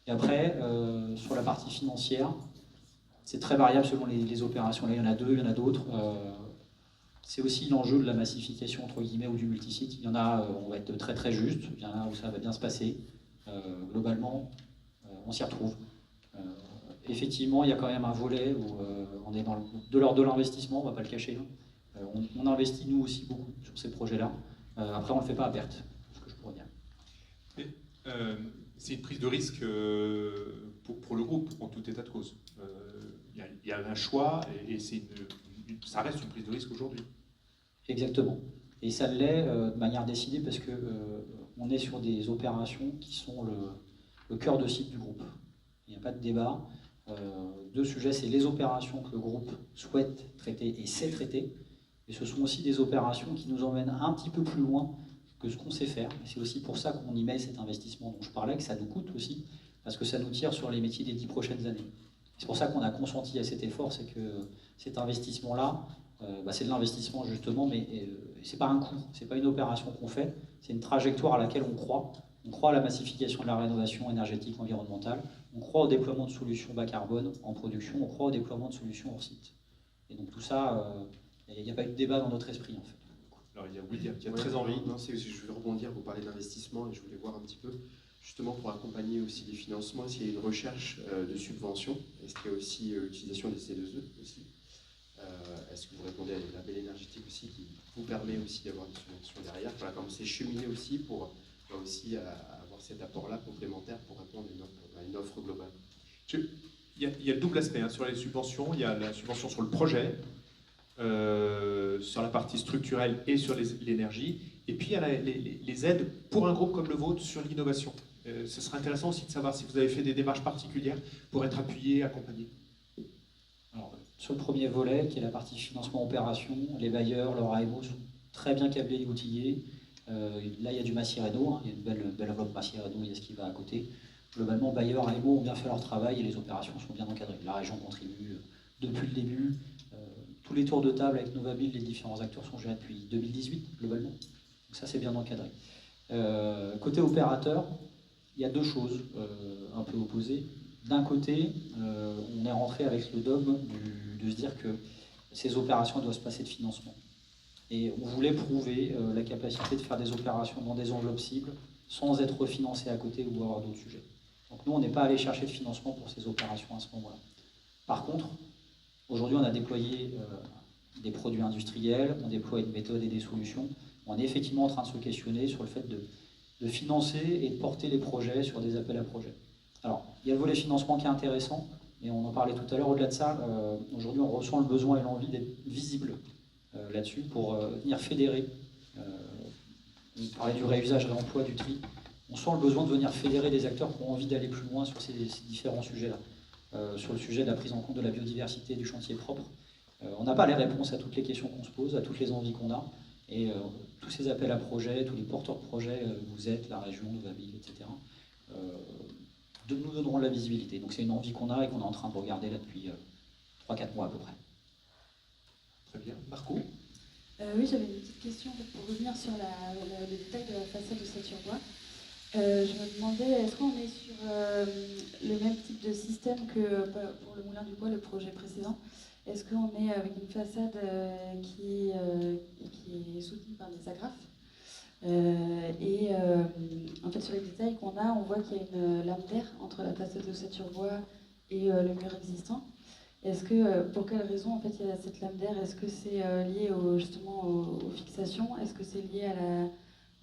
Et après, sur la partie financière, c'est très variable selon les opérations. Là, il y en a 2, il y en a d'autres. C'est aussi l'enjeu de la massification, entre guillemets, ou du multisite. Il y en a, on va être très très juste, il y en a où ça va bien se passer. Globalement, on s'y retrouve. Effectivement, il y a quand même un volet où on est de l'ordre de l'investissement, on ne va pas le cacher. On investit nous aussi beaucoup sur ces projets-là. Après, on ne le fait pas à perte, c'est ce que je pourrais dire. C'est une prise de risque pour le groupe, en tout état de cause. Il y a un choix et ça reste une prise de risque aujourd'hui. Exactement. Et ça l'est de manière décidée parce que on est sur des opérations qui sont le cœur de cible du groupe. Il n'y a pas de débat. 2 sujets, c'est les opérations que le groupe souhaite traiter et sait traiter. Et ce sont aussi des opérations qui nous emmènent un petit peu plus loin que ce qu'on sait faire. Et c'est aussi pour ça qu'on y met cet investissement dont je parlais, que ça nous coûte aussi, parce que ça nous tire sur les métiers des 10 prochaines années. C'est pour ça qu'on a consenti à cet effort, c'est que cet investissement-là, c'est de l'investissement justement, mais c'est pas un coût, c'est pas une opération qu'on fait, c'est une trajectoire à laquelle on croit. On croit à la massification de la rénovation énergétique environnementale, on croit au déploiement de solutions bas carbone en production, on croit au déploiement de solutions hors site. Et donc tout ça, il n'y a pas eu de débat dans notre esprit en fait. Alors il y a William qui a très envie. Non, je vais rebondir, vous parlez d'investissement et je voulais voir un petit peu, justement pour accompagner aussi les financements, s'il y a une recherche de subventions, est-ce qu'il y a aussi l'utilisation des C2E aussi? Est-ce que vous répondez à la label énergétique aussi qui vous permet aussi d'avoir des subventions derrière? Voilà, comme c'est cheminer aussi pour aussi avoir cet apport-là complémentaire pour répondre à une offre globale. Il y a le double aspect sur les subventions. Il y a la subvention sur le projet, sur la partie structurelle et sur l'énergie. Et puis il y a les aides pour un groupe comme le vôtre sur l'innovation. Ce serait intéressant aussi de savoir si vous avez fait des démarches particulières pour être appuyé, accompagné. Alors, sur le premier volet, qui est la partie financement opération, les bailleurs, leur AMO sont très bien câblés et outillés. Là, il y a du Massireno, il y a une belle enveloppe Massireno, il y a ce qui va à côté. Globalement, bailleurs, AMO ont bien fait leur travail et les opérations sont bien encadrées. La région contribue depuis le début. Tous les tours de table avec Novabuild, les différents acteurs sont gérés depuis 2018, globalement. Donc ça, c'est bien encadré. Côté opérateur, il y a 2 choses un peu opposées. D'un côté, on est rentré avec le dogme de se dire que ces opérations doivent se passer de financement. Et on voulait prouver la capacité de faire des opérations dans des enveloppes cibles sans être refinancé à côté ou avoir d'autres sujets. Donc nous, on n'est pas allé chercher de financement pour ces opérations à ce moment-là. Par contre, aujourd'hui, on a déployé des produits industriels, on déploie une méthode et des solutions. On est effectivement en train de se questionner sur le fait de financer et de porter les projets sur des appels à projets. Alors, il y a le volet financement qui est intéressant, et on en parlait tout à l'heure. Au-delà de ça, aujourd'hui, on ressent le besoin et l'envie d'être visible là-dessus pour venir fédérer. On parlait du réusage, réemploi, du tri. On sent le besoin de venir fédérer des acteurs qui ont envie d'aller plus loin sur ces différents sujets-là. Sur le sujet de la prise en compte de la biodiversité, du chantier propre, On n'a pas les réponses à toutes les questions qu'on se pose, à toutes les envies qu'on a. Et tous ces appels à projets, tous les porteurs de projets, vous êtes, la région, Novaville, etc., nous donneront de la visibilité. Donc c'est une envie qu'on a et qu'on est en train de regarder là depuis 3-4 mois à peu près. Très bien. Marco? Oui, j'avais une petite question pour revenir sur le détail de la façade de Saturbois. Je me demandais, est-ce qu'on est sur le même type de système que pour le Moulin du Bois, le projet précédent? Est-ce qu'on est avec une façade qui est soutenue par des agrafes? En fait, sur les détails qu'on a, on voit qu'il y a une lame d'air entre la façade de Saturbois et le mur existant. Est-ce que, pour quelle raison en fait il y a cette lame d'air? Est-ce que c'est lié justement aux fixations? Est-ce que c'est lié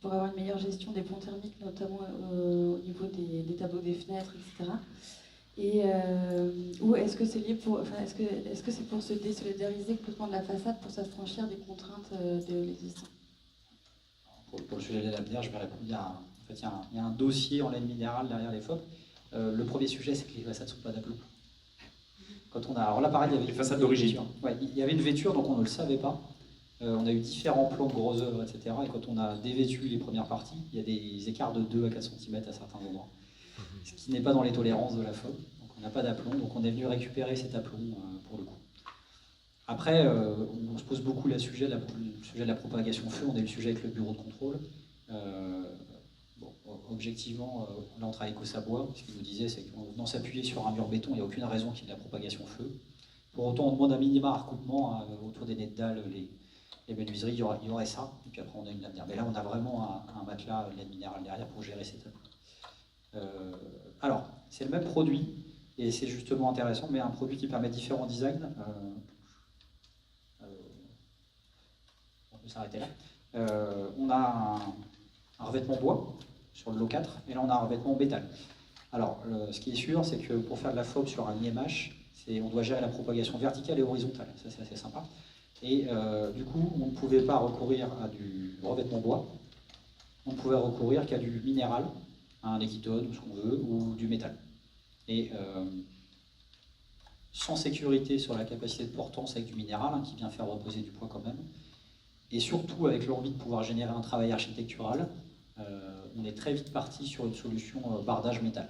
pour avoir une meilleure gestion des ponts thermiques, notamment au niveau des tableaux des fenêtres, etc. Ou est-ce que c'est lié est-ce que c'est pour se désolidariser complètement de la façade, pour s'affranchir des contraintes de l'existant? Pour le sujet de la lame d'air, je vais répondre. Il y a un dossier en laine minérale derrière les FOP. Le premier sujet, c'est que les façades ne sont pas d'aplomb. Alors là, pareil, il y avait les façades d'origine. Ouais, il y avait une vêture, donc on ne le savait pas. On a eu différents plans de gros œuvres, etc. Et quand on a dévêtu les premières parties, il y a des écarts de 2 à 4 cm à certains endroits. Ce qui n'est pas dans les tolérances de la FOP. Donc on n'a pas d'aplomb, donc on est venu récupérer cet aplomb pour le coup. Après, on se pose beaucoup le sujet de la propagation feu. On a eu le sujet avec le bureau de contrôle. Objectivement, là on travaille avec Ossabois. Ce qu'il nous disait, c'est qu'en venant s'appuyer sur un mur béton, il n'y a aucune raison qu'il y ait de la propagation feu. Pour autant, on demande un minima à recoupement autour des nez de dalle, les menuiseries, il y aurait ça. Et puis après, on a une lame d'air. Mais là, on a vraiment un matelas laine minérale derrière pour gérer ces tableaux. Alors, c'est le même produit, et c'est justement intéressant, mais un produit qui permet différents designs. On peut s'arrêter là. On a un revêtement bois sur le lot 4, et là on a un revêtement métal. Alors, ce qui est sûr, c'est que pour faire de la FOB sur un IMH, on doit gérer la propagation verticale et horizontale. Ça, c'est assez sympa. Et du coup, on ne pouvait pas recourir à du revêtement bois. On ne pouvait recourir qu'à du minéral, à un équitone, ou ce qu'on veut, ou du métal. Et sans sécurité sur la capacité de portance avec du minéral, qui vient faire reposer du poids quand même, et surtout avec l'envie de pouvoir générer un travail architectural, on est très vite parti sur une solution bardage métal.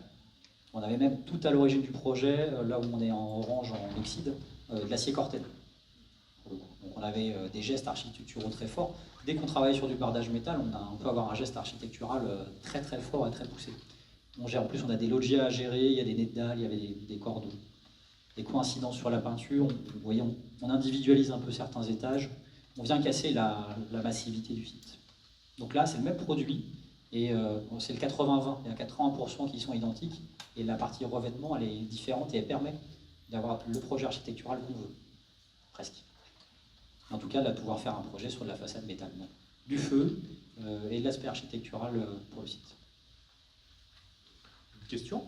On avait même tout à l'origine du projet, là où on est en orange, en oxyde, de l'acier Corten. Donc on avait des gestes architecturaux très forts. Dès qu'on travaille sur du bardage métal, on peut avoir un geste architectural très très fort et très poussé. En plus, on a des loggias à gérer, il y a des nez de dalle, il y avait des cordons, des coïncidences sur la peinture. Vous voyez, on individualise un peu certains étages. On vient casser la massivité du site. Donc là, c'est le même produit, et c'est le 80-20. Il y a 80% qui sont identiques, et la partie revêtement, elle est différente, et elle permet d'avoir le projet architectural qu'on veut, presque. En tout cas, de pouvoir faire un projet sur de la façade métal, du feu et de l'aspect architectural pour le site. Une question?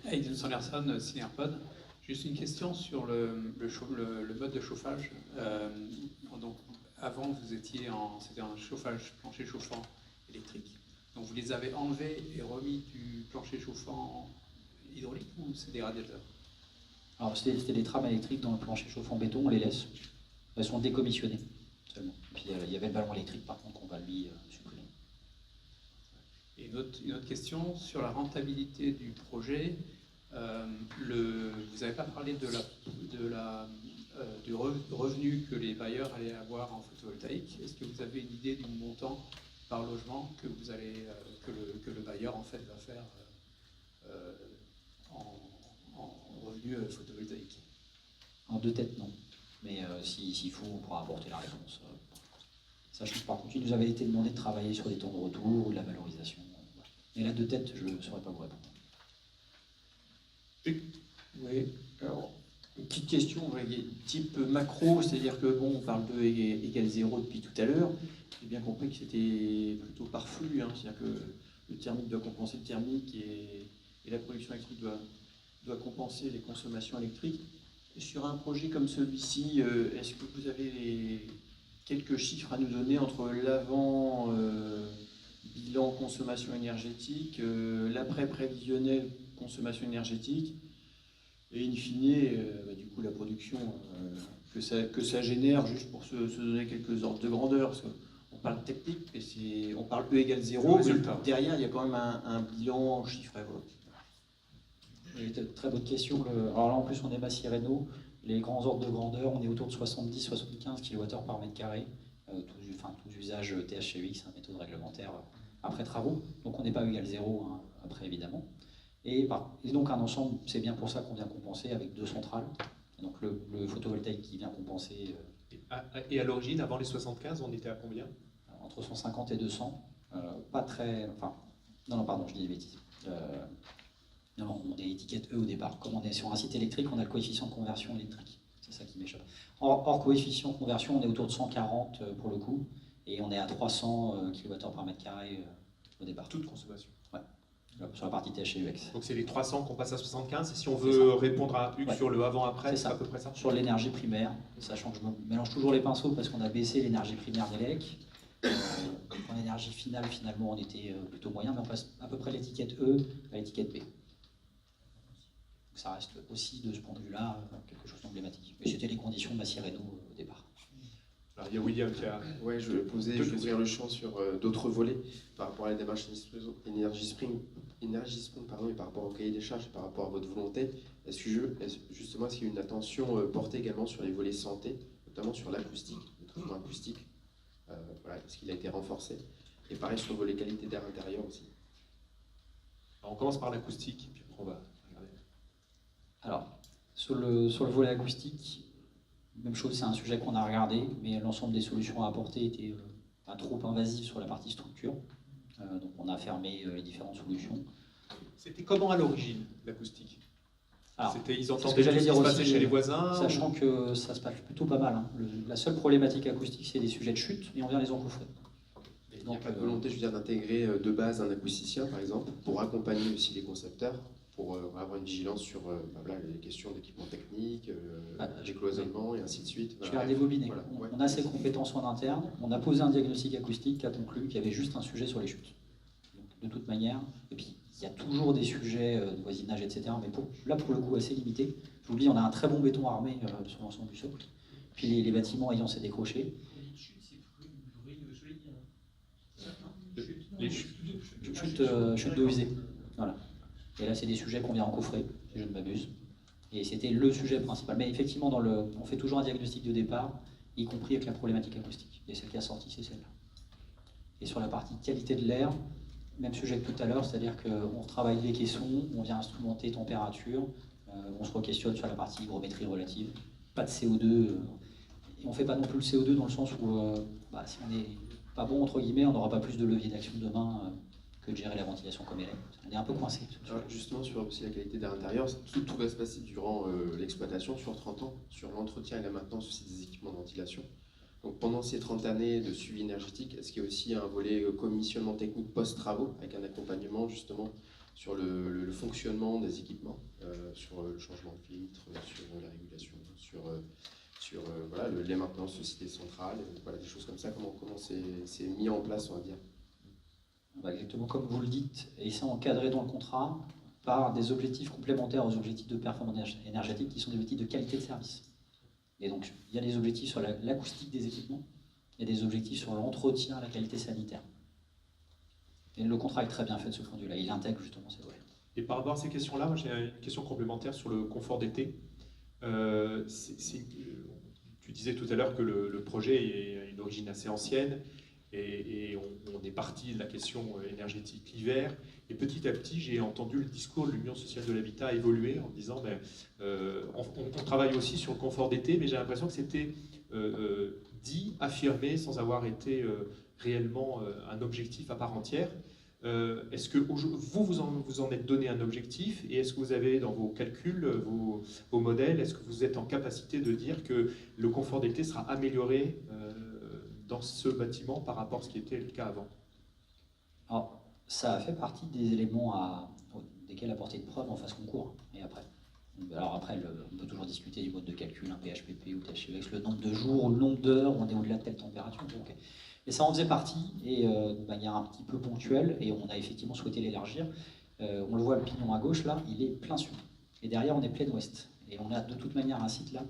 Aiden Sanderson, Cinerpod. Juste une question sur le mode de chauffage. Donc, avant, c'était un chauffage plancher chauffant électrique. Donc, vous les avez enlevés et remis du plancher chauffant hydraulique, ou c'est des radiateurs? Alors, c'était des trames électriques dans le plancher chauffant béton, on les laisse. Elles sont décommissionnées seulement. Puis il y avait le ballon électrique, par contre, qu'on va lui supprimer. Et une autre question sur la rentabilité du projet. Vous n'avez pas parlé du revenu que les bailleurs allaient avoir en photovoltaïque. Est-ce que vous avez une idée du montant par logement que que le bailleur en fait va faire en revenu photovoltaïque? En deux têtes, non. Mais s'il faut, on pourra apporter la réponse. Sachant que par contre, il nous avait été demandé de travailler sur des temps de retour ou de la valorisation. Mais là, de tête, je ne saurais pas vous répondre. Oui, alors, une petite question, type macro, c'est-à-dire que bon, on parle de égale 0 depuis tout à l'heure. J'ai bien compris que c'était plutôt par flux, c'est-à-dire que le thermique doit compenser le thermique et la production électrique doit compenser les consommations électriques. Et sur un projet comme celui-ci, est-ce que vous avez quelques chiffres à nous donner entre l'avant bilan consommation énergétique, l'après prévisionnel consommation énergétique et in fine, du coup, la production que ça génère, juste pour se donner quelques ordres de grandeur, parce qu'on parle technique, et on parle E égale 0, mais derrière, il y a quand même un bilan chiffré. Très bonne question. Alors là, en plus, on est Massy Reno. Les grands ordres de grandeur, on est autour de 70-75 kWh par mètre carré, tous usages THCX, méthode réglementaire après travaux. Donc on n'est pas E égale 0 après, évidemment. Et donc un ensemble, c'est bien pour ça qu'on vient compenser avec 2 centrales. Donc le photovoltaïque qui vient compenser. Et à l'origine, avant les 75, on était à combien? Entre 150 et 200. Pas très. Enfin, non, pardon, je dis des bêtises. Non, on est étiquette E au départ. Comme on est sur un site électrique, on a le coefficient de conversion électrique. C'est ça qui m'échappe. Hors coefficient de conversion, on est autour de 140 pour le coup, et on est à 300 kWh par mètre carré au départ. Toute consommation. Ouais. Sur la partie THCUX. Donc c'est les 300 qu'on passe à 75, et si on veut répondre à Hugues sur le avant-après, c'est à peu près ça? Sur l'énergie primaire, sachant que je mélange toujours les pinceaux parce qu'on a baissé l'énergie primaire des LEC. En énergie finale, finalement, on était plutôt moyen, mais on passe à peu près l'étiquette E à l'étiquette B. Ça reste aussi, de ce point de vue-là, quelque chose d'emblématique. Mais c'était les conditions de Massy Reno au départ. Alors, il y a William qui a... Ouais, je vais ouvrir le champ sur d'autres volets par rapport à la démarche Energy Spring, pardon, et par rapport au cahier des charges et par rapport à votre volonté. Est-ce qu'il y a une attention portée également sur les volets santé, notamment sur l'acoustique, le traitement acoustique, est-ce qu'il a été renforcé? Et pareil sur le volet qualité d'air intérieur aussi. Alors, on commence par l'acoustique, puis après on va... Alors, sur le volet acoustique, même chose, c'est un sujet qu'on a regardé, mais l'ensemble des solutions à apporter était trop invasives sur la partie structure. Donc on a fermé les différentes solutions. C'était comment à l'origine, l'acoustique? Ils entendaient ce que j'allais dire se aussi, passait chez les voisins? Sachant que ça se passe plutôt pas mal. La seule problématique acoustique, c'est des sujets de chute, et on vient les encoffrer. Il n'y a pas de volonté, d'intégrer de base un acousticien, par exemple, pour accompagner aussi les concepteurs, pour avoir une vigilance sur les questions d'équipement technique, des cloisonnements et ainsi de suite. Je vais redébobiner. On a ces compétences en interne, on a posé un diagnostic acoustique qui a conclu qu'il y avait juste un sujet sur les chutes. Donc, de toute manière, et puis il y a toujours des sujets de voisinage, etc., mais là pour le coup assez limité. Je vous dis, on a un très bon béton armé sur l'ensemble du socle, puis les bâtiments ayant ses décrochés. Les chutes d'eau usée. Voilà. Et là, c'est des sujets qu'on vient encoffrer, si je ne m'abuse. Et c'était le sujet principal. Mais effectivement, on fait toujours un diagnostic de départ, y compris avec la problématique acoustique. Et celle qui a sorti, c'est celle-là. Et sur la partie qualité de l'air, même sujet que tout à l'heure, c'est-à-dire qu'on travaille les caissons, on vient instrumenter température, on se re-questionne sur la partie hygrométrie relative. Pas de CO2. Et on ne fait pas non plus le CO2 dans le sens où, si on n'est pas bon, entre guillemets, on n'aura pas plus de levier d'action demain que de gérer la ventilation comme elle est. On est un peu coincé. Justement, sur aussi la qualité d'air intérieur, tout va se passer durant l'exploitation sur 30 ans, sur l'entretien et la maintenance aussi des équipements de ventilation. Donc pendant ces 30 années de suivi énergétique, est-ce qu'il y a aussi un volet commissionnement technique post-travaux, avec un accompagnement justement sur le fonctionnement des équipements, sur le changement de filtre, sur la régulation, sur les maintenances aussi des centrales, des choses comme ça, comment c'est mis en place, on va dire? Exactement comme vous le dites, et c'est encadré dans le contrat par des objectifs complémentaires aux objectifs de performance énergétique qui sont des objectifs de qualité de service. Et donc, il y a des objectifs sur l'acoustique des équipements, il y a des objectifs sur l'entretien, la qualité sanitaire. Et le contrat est très bien fait de ce point de vue-là, il intègre justement ces volets. Et par rapport à ces questions-là, j'ai une question complémentaire sur le confort d'été. Tu disais tout à l'heure que le projet a une origine assez ancienne, et on est parti de la question énergétique l'hiver. Et petit à petit, j'ai entendu le discours de l'Union sociale de l'habitat évoluer en disant on travaille aussi sur le confort d'été, mais j'ai l'impression que c'était dit, affirmé, sans avoir été réellement un objectif à part entière. Est-ce que vous en êtes donné un objectif, et est-ce que vous avez dans vos calculs, vos modèles, est-ce que vous êtes en capacité de dire que le confort d'été sera amélioré dans ce bâtiment par rapport à ce qui était le cas avant? Alors, ça a fait partie des éléments desquels apporter une preuve en phase concours et après. Alors après, on peut toujours discuter du mode de calcul, un PHPP ou THCX, le nombre de jours ou le nombre d'heures, on est au-delà de telle température. Donc, mais ça en faisait partie, et de manière un petit peu ponctuelle, et on a effectivement souhaité l'élargir. On le voit, le pignon à gauche, là, il est plein sud. Et derrière, on est plein ouest. Et on a de toute manière un site là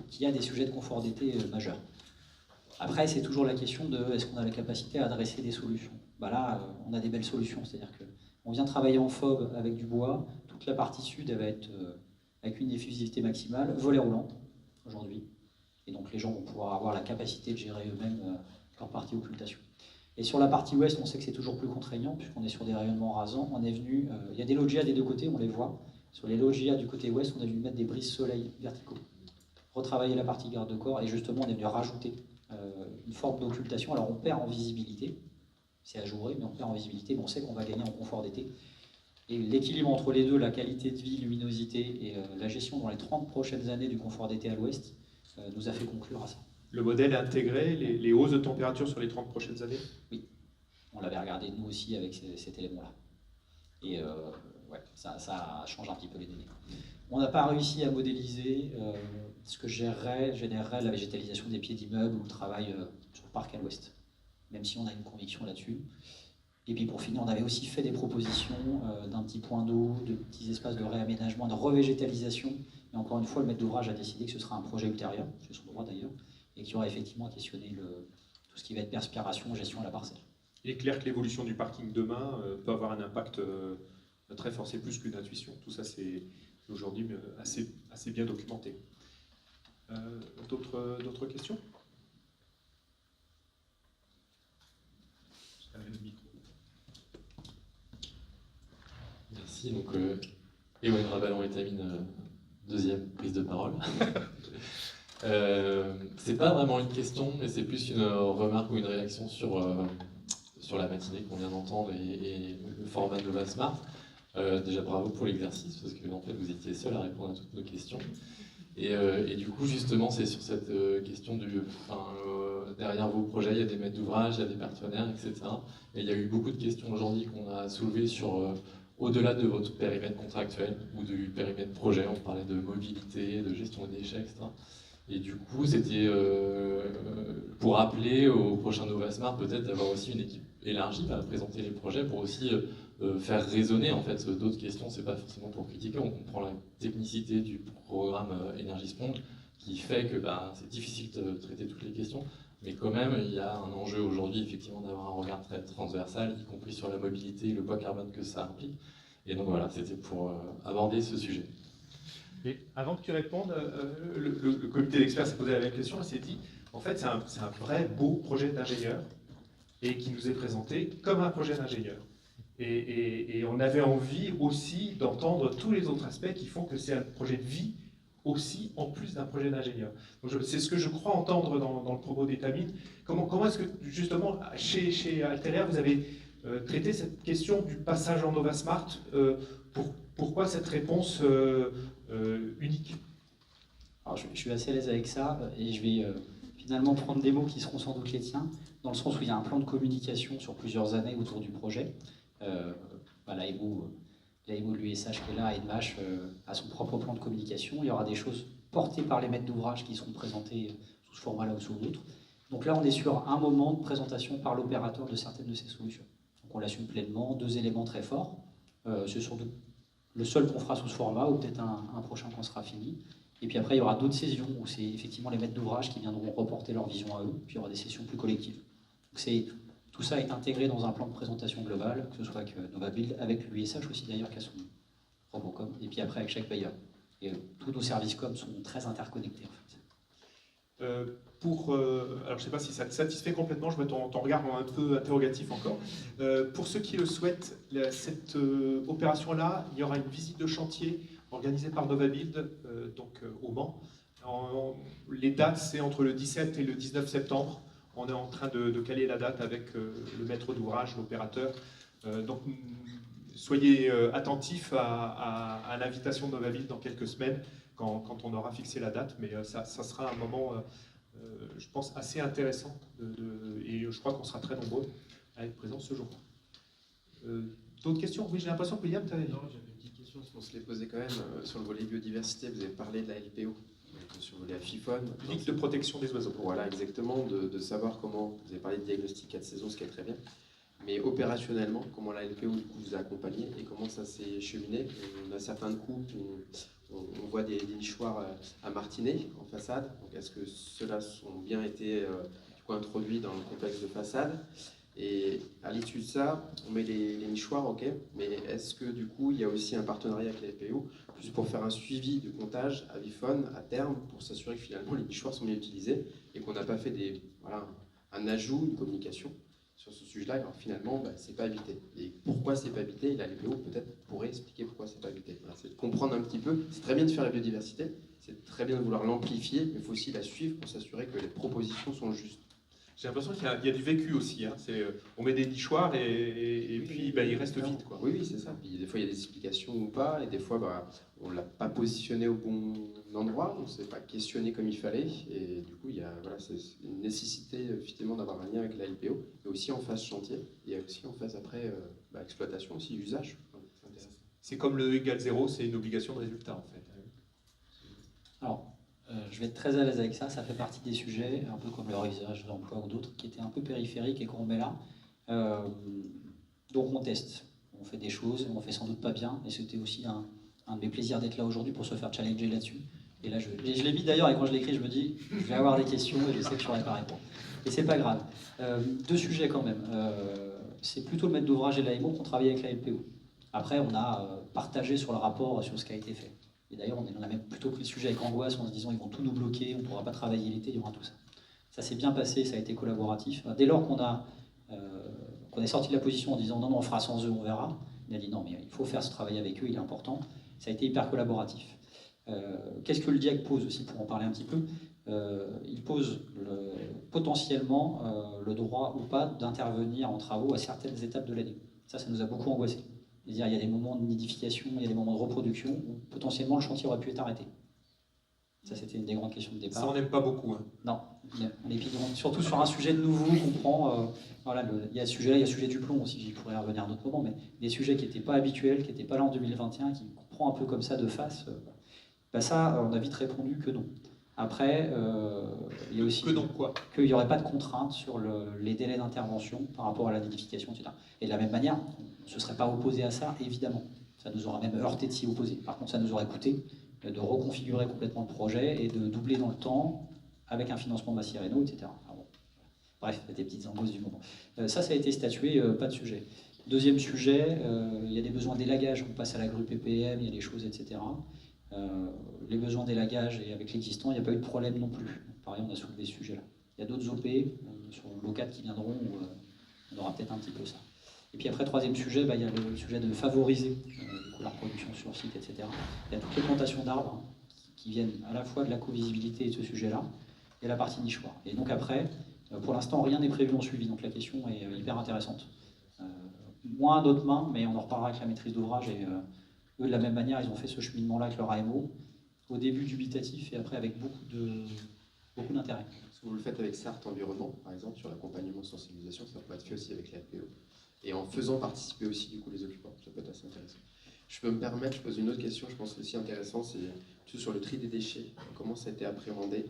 qui a des sujets de confort d'été majeurs. Après, c'est toujours la question de est-ce qu'on a la capacité à adresser des solutions. Là, on a des belles solutions, c'est-à-dire qu'on vient travailler en FOB avec du bois, toute la partie sud elle va être avec une diffusivité maximale, volet roulant aujourd'hui, et donc les gens vont pouvoir avoir la capacité de gérer eux-mêmes leur partie occultation. Et sur la partie ouest, on sait que c'est toujours plus contraignant, puisqu'on est sur des rayonnements rasants. On est venu, il y a des loggias des deux côtés, on les voit. Sur les loggias du côté ouest, on est venu mettre des brises soleil verticaux, retravailler la partie garde-corps, et justement, on est venu rajouter une forme d'occultation. Alors, on perd en visibilité, c'est ajouré, mais on perd en visibilité, mais on sait qu'on va gagner en confort d'été. Et l'équilibre entre les deux, la qualité de vie, luminosité et la gestion dans les 30 prochaines années du confort d'été à l'ouest, nous a fait conclure à ça. Le modèle a intégré les hausses de température sur les 30 prochaines années? Oui, on l'avait regardé nous aussi avec cet élément-là. Et ouais, ça change un petit peu les données. On n'a pas réussi à modéliser ce que générerait la végétalisation des pieds d'immeubles ou le travail sur le parc à l'ouest, même si on a une conviction là-dessus. Et puis pour finir, on avait aussi fait des propositions d'un petit point d'eau, de petits espaces de réaménagement, de revégétalisation. Mais encore une fois, le maître d'ouvrage a décidé que ce sera un projet ultérieur, c'est son droit d'ailleurs, et qui aura effectivement questionné tout ce qui va être perspiration, gestion à la parcelle. Il est clair que l'évolution du parking demain peut avoir un impact très fort, c'est plus qu'une intuition. Tout ça, c'est aujourd'hui assez bien documenté. D'autres questions? Merci. Donc, Ewan Rabalon-Etamine, deuxième prise de parole. C'est pas vraiment une question, mais c'est plus une remarque ou une réaction sur la matinée qu'on vient d'entendre et le format Nova Smart. Déjà bravo pour l'exercice, parce que en fait vous étiez seul à répondre à toutes nos questions. Et du coup justement c'est sur cette question derrière vos projets il y a des maîtres d'ouvrage, il y a des partenaires, etc. Et il y a eu beaucoup de questions aujourd'hui qu'on a soulevées sur au-delà de votre périmètre contractuel ou du périmètre projet, on parlait de mobilité, de gestion des déchets, etc. Et du coup, c'était pour appeler au prochain Nova Smart peut-être d'avoir aussi une équipe élargie à présenter les projets pour aussi faire résonner en fait d'autres questions. C'est pas forcément pour critiquer, on comprend la technicité du programme Energy Sprong qui fait que c'est difficile de traiter toutes les questions, mais quand même il y a un enjeu aujourd'hui effectivement d'avoir un regard très transversal, y compris sur la mobilité et le poids carbone que ça implique. Et donc voilà, c'était pour aborder ce sujet. Et avant que tu répondes, le comité d'experts s'est posé la même question et s'est dit, en fait, c'est un vrai beau projet d'ingénieur et qui nous est présenté comme un projet d'ingénieur. Et on avait envie aussi d'entendre tous les autres aspects qui font que c'est un projet de vie aussi, en plus d'un projet d'ingénieur. C'est ce que je crois entendre dans le propos d'Etamine. Comment est-ce que, justement, chez Altair, vous avez traité cette question du passage en Nova Smart pourquoi cette réponse unique? Alors, je suis assez à l'aise avec ça et je vais finalement prendre des mots qui seront sans doute les tiens, dans le sens où il y a un plan de communication sur plusieurs années autour du projet. L'AEMO de l'USH qui est là, EDMASH a son propre plan de communication. Il y aura des choses portées par les maîtres d'ouvrage qui seront présentées sous ce format-là ou sous l'autre. Donc là, on est sur un moment de présentation par l'opérateur de certaines de ces solutions. Donc on l'assume pleinement, 2 éléments très forts. C'est sans doute le seul qu'on fera sous ce format, ou peut-être un prochain quand sera fini. Et puis après, il y aura d'autres sessions où c'est effectivement les maîtres d'ouvrage qui viendront reporter leur vision à eux, puis il y aura des sessions plus collectives. Donc tout ça est intégré dans un plan de présentation global, que ce soit avec NovaBuild, avec l'USH aussi d'ailleurs, qui a son Robocom, et puis après avec chaque bailleur. Et tous nos services com sont très interconnectés en fait. Alors je ne sais pas si ça te satisfait complètement, je vois ton regard un peu interrogatif encore. Pour ceux qui le souhaitent, cette opération-là, il y aura une visite de chantier organisée par NovaBuild, au Mans. Les dates, c'est entre le 17 et le 19 septembre. On est en train de caler la date avec le maître d'ouvrage, l'opérateur. Donc soyez attentifs à l'invitation de NovaBuild dans quelques semaines, quand on aura fixé la date, mais ça sera un moment... je pense assez intéressant et je crois qu'on sera très nombreux à être présents ce jour-là. D'autres questions? Oui, j'ai l'impression que William, tu avais... Non, j'avais une petite question, parce qu'on se l'est posé quand même sur le volet biodiversité. Vous avez parlé de la LPO, donc sur le volet AFIFON. Ligue de protection des oiseaux. Voilà, exactement, de savoir comment... Vous avez parlé de diagnostic 4 saisons, ce qui est très bien. Mais opérationnellement, comment la LPO du coup, vous a accompagné et comment ça s'est cheminé? On a certains coups où on voit des nichoirs à martiner en façade. Donc est-ce que ceux-là ont bien été du coup, introduits dans le complexe de façade? Et à l'issue de ça, on met les nichoirs, ok, mais est-ce que du coup il y a aussi un partenariat avec la LPO, plus pour faire un suivi de comptage à Vifone à terme, pour s'assurer que finalement les nichoirs sont bien utilisés et qu'on n'a pas fait un ajout, une communication sur ce sujet-là, alors finalement, c'est pas habité. Et pourquoi c'est pas habité? Et la LPO peut-être pourrait expliquer pourquoi c'est pas habité. Voilà, c'est de comprendre un petit peu. C'est très bien de faire la biodiversité, c'est très bien de vouloir l'amplifier, mais il faut aussi la suivre pour s'assurer que les propositions sont justes. J'ai l'impression qu'il y a du vécu aussi. Hein. On met des nichoirs et puis il reste vide. Quoi. Oui, c'est ça. Puis, des fois, il y a des explications ou pas, et des fois, on ne l'a pas positionné au bon endroit, on ne s'est pas questionné comme il fallait. Et du coup, c'est une nécessité effectivement d'avoir un lien avec la LPO, mais aussi en phase chantier, et aussi en phase après exploitation, aussi usage. C'est comme le égal 0, c'est une obligation de résultat en fait. Alors, je vais être très à l'aise avec ça, ça fait partie des sujets, un peu comme le révisage de l'emploi ou d'autres, qui étaient un peu périphériques et qu'on remet là. Donc on teste, on fait des choses, on fait sans doute pas bien, et c'était aussi un de mes plaisirs d'être là aujourd'hui pour se faire challenger là-dessus. Et là, je l'ai mis d'ailleurs, et quand je l'écris, je me dis, je vais avoir des questions et je sais que je n'aurai pas répondre. Et c'est pas grave. Deux sujets quand même. C'est plutôt le maître d'ouvrage et l'AMO qu'on travaille avec la LPO. Après, on a partagé sur le rapport, sur ce qui a été fait. Et d'ailleurs, on a même plutôt pris le sujet avec angoisse en se disant ils vont tout nous bloquer, on ne pourra pas travailler l'été, il y aura tout ça. Ça s'est bien passé, ça a été collaboratif. Dès lors qu'on est sorti de la position en disant non, on fera sans eux, on verra, on a dit non, mais il faut faire ce travail avec eux, il est important. Ça a été hyper collaboratif. Qu'est-ce que le DIAC pose aussi, pour en parler un petit peu? Il pose potentiellement le droit ou pas d'intervenir en travaux à certaines étapes de l'année. Ça nous a beaucoup angoissé. C'est-à-dire, il y a des moments de nidification, il y a des moments de reproduction où potentiellement le chantier aurait pu être arrêté. Ça, c'était une des grandes questions de départ. Ça, on n'aime pas beaucoup. Hein. Non, on est pignon. Surtout sur un sujet nouveau qu'on prend. Il y a ce sujet-là, il y a le sujet du plomb aussi, j'y pourrais revenir à un autre moment, mais des sujets qui n'étaient pas habituels, qui n'étaient pas là en 2021, qui prend un peu comme ça de face. Ça, on a vite répondu que non. Après, il y a aussi que non quoi qu'il n'y aurait pas de contraintes sur les délais d'intervention par rapport à la nidification, etc. Et de la même manière, on ne se serait pas opposé à ça, évidemment. Ça nous aurait même heurté de s'y opposer. Par contre, ça nous aurait coûté de reconfigurer complètement le projet et de doubler dans le temps avec un financement Massireno, etc. Enfin, bon. Bref, il y a des petites angoisses du moment. Ça a été statué, pas de sujet. Deuxième sujet, il y a des besoins d'élagage, on passe à la grue PPM, il y a des choses, etc. Les besoins d'élagage et avec l'existant, il n'y a pas eu de problème non plus. Pareil, on a soulevé ce sujet-là. Il y a d'autres OP sur l'OCAD qui viendront où on aura peut-être un petit peu ça. Et puis après, troisième sujet, il y a le sujet de favoriser la reproduction sur site, etc. Il y a toutes les plantations d'arbres qui viennent à la fois de la co-visibilité et de ce sujet-là, et la partie nichoir. Et donc après, pour l'instant, rien n'est prévu en suivi, donc la question est hyper intéressante. Moins à notre main, mais on en reparlera avec la maîtrise d'ouvrage, et eux, de la même manière, ils ont fait ce cheminement-là avec leur AMO, au début dubitatif, et après avec beaucoup d'intérêt. Est-ce que vous le faites avec Sarthe Environnement, par exemple, sur l'accompagnement de sensibilisation, ça peut être fait aussi avec la LPO. Et en faisant participer aussi du coup les occupants, ça peut être assez intéressant. Je peux me permettre, je pose une autre question, je pense que c'est aussi intéressant, c'est tout sur le tri des déchets. Comment ça a été appréhendé?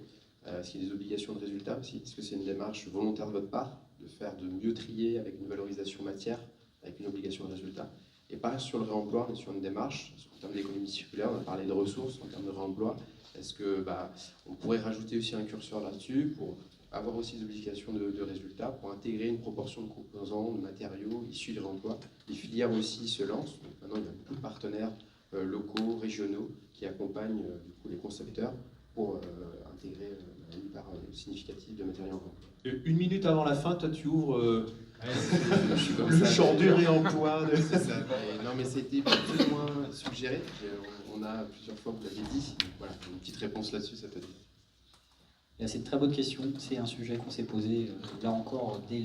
Est-ce qu'il y a des obligations de résultat aussi? Est-ce que c'est une démarche volontaire de votre part de mieux trier avec une valorisation matière, avec une obligation de résultat? Et pareil sur le réemploi, on est sur une démarche, en termes d'économie circulaire, on a parlé de ressources, en termes de réemploi. Est-ce que on pourrait rajouter aussi un curseur là-dessus pour avoir aussi des obligations de résultats, pour intégrer une proportion de composants, de matériaux issus du réemploi? Les filières aussi se lancent. Donc maintenant, il y a beaucoup de partenaires locaux, régionaux, qui accompagnent du coup, les concepteurs pour intégrer une part significative de matériaux en réemploi. Une minute avant la fin, toi tu ouvres le champ du réemploi. C'est ça. Non mais c'était plus ou moins suggéré. On a plusieurs fois, vous l'avez dit. Voilà, une petite réponse là-dessus, ça peut être. C'est une très bonne question. C'est un sujet qu'on s'est posé, là encore, dès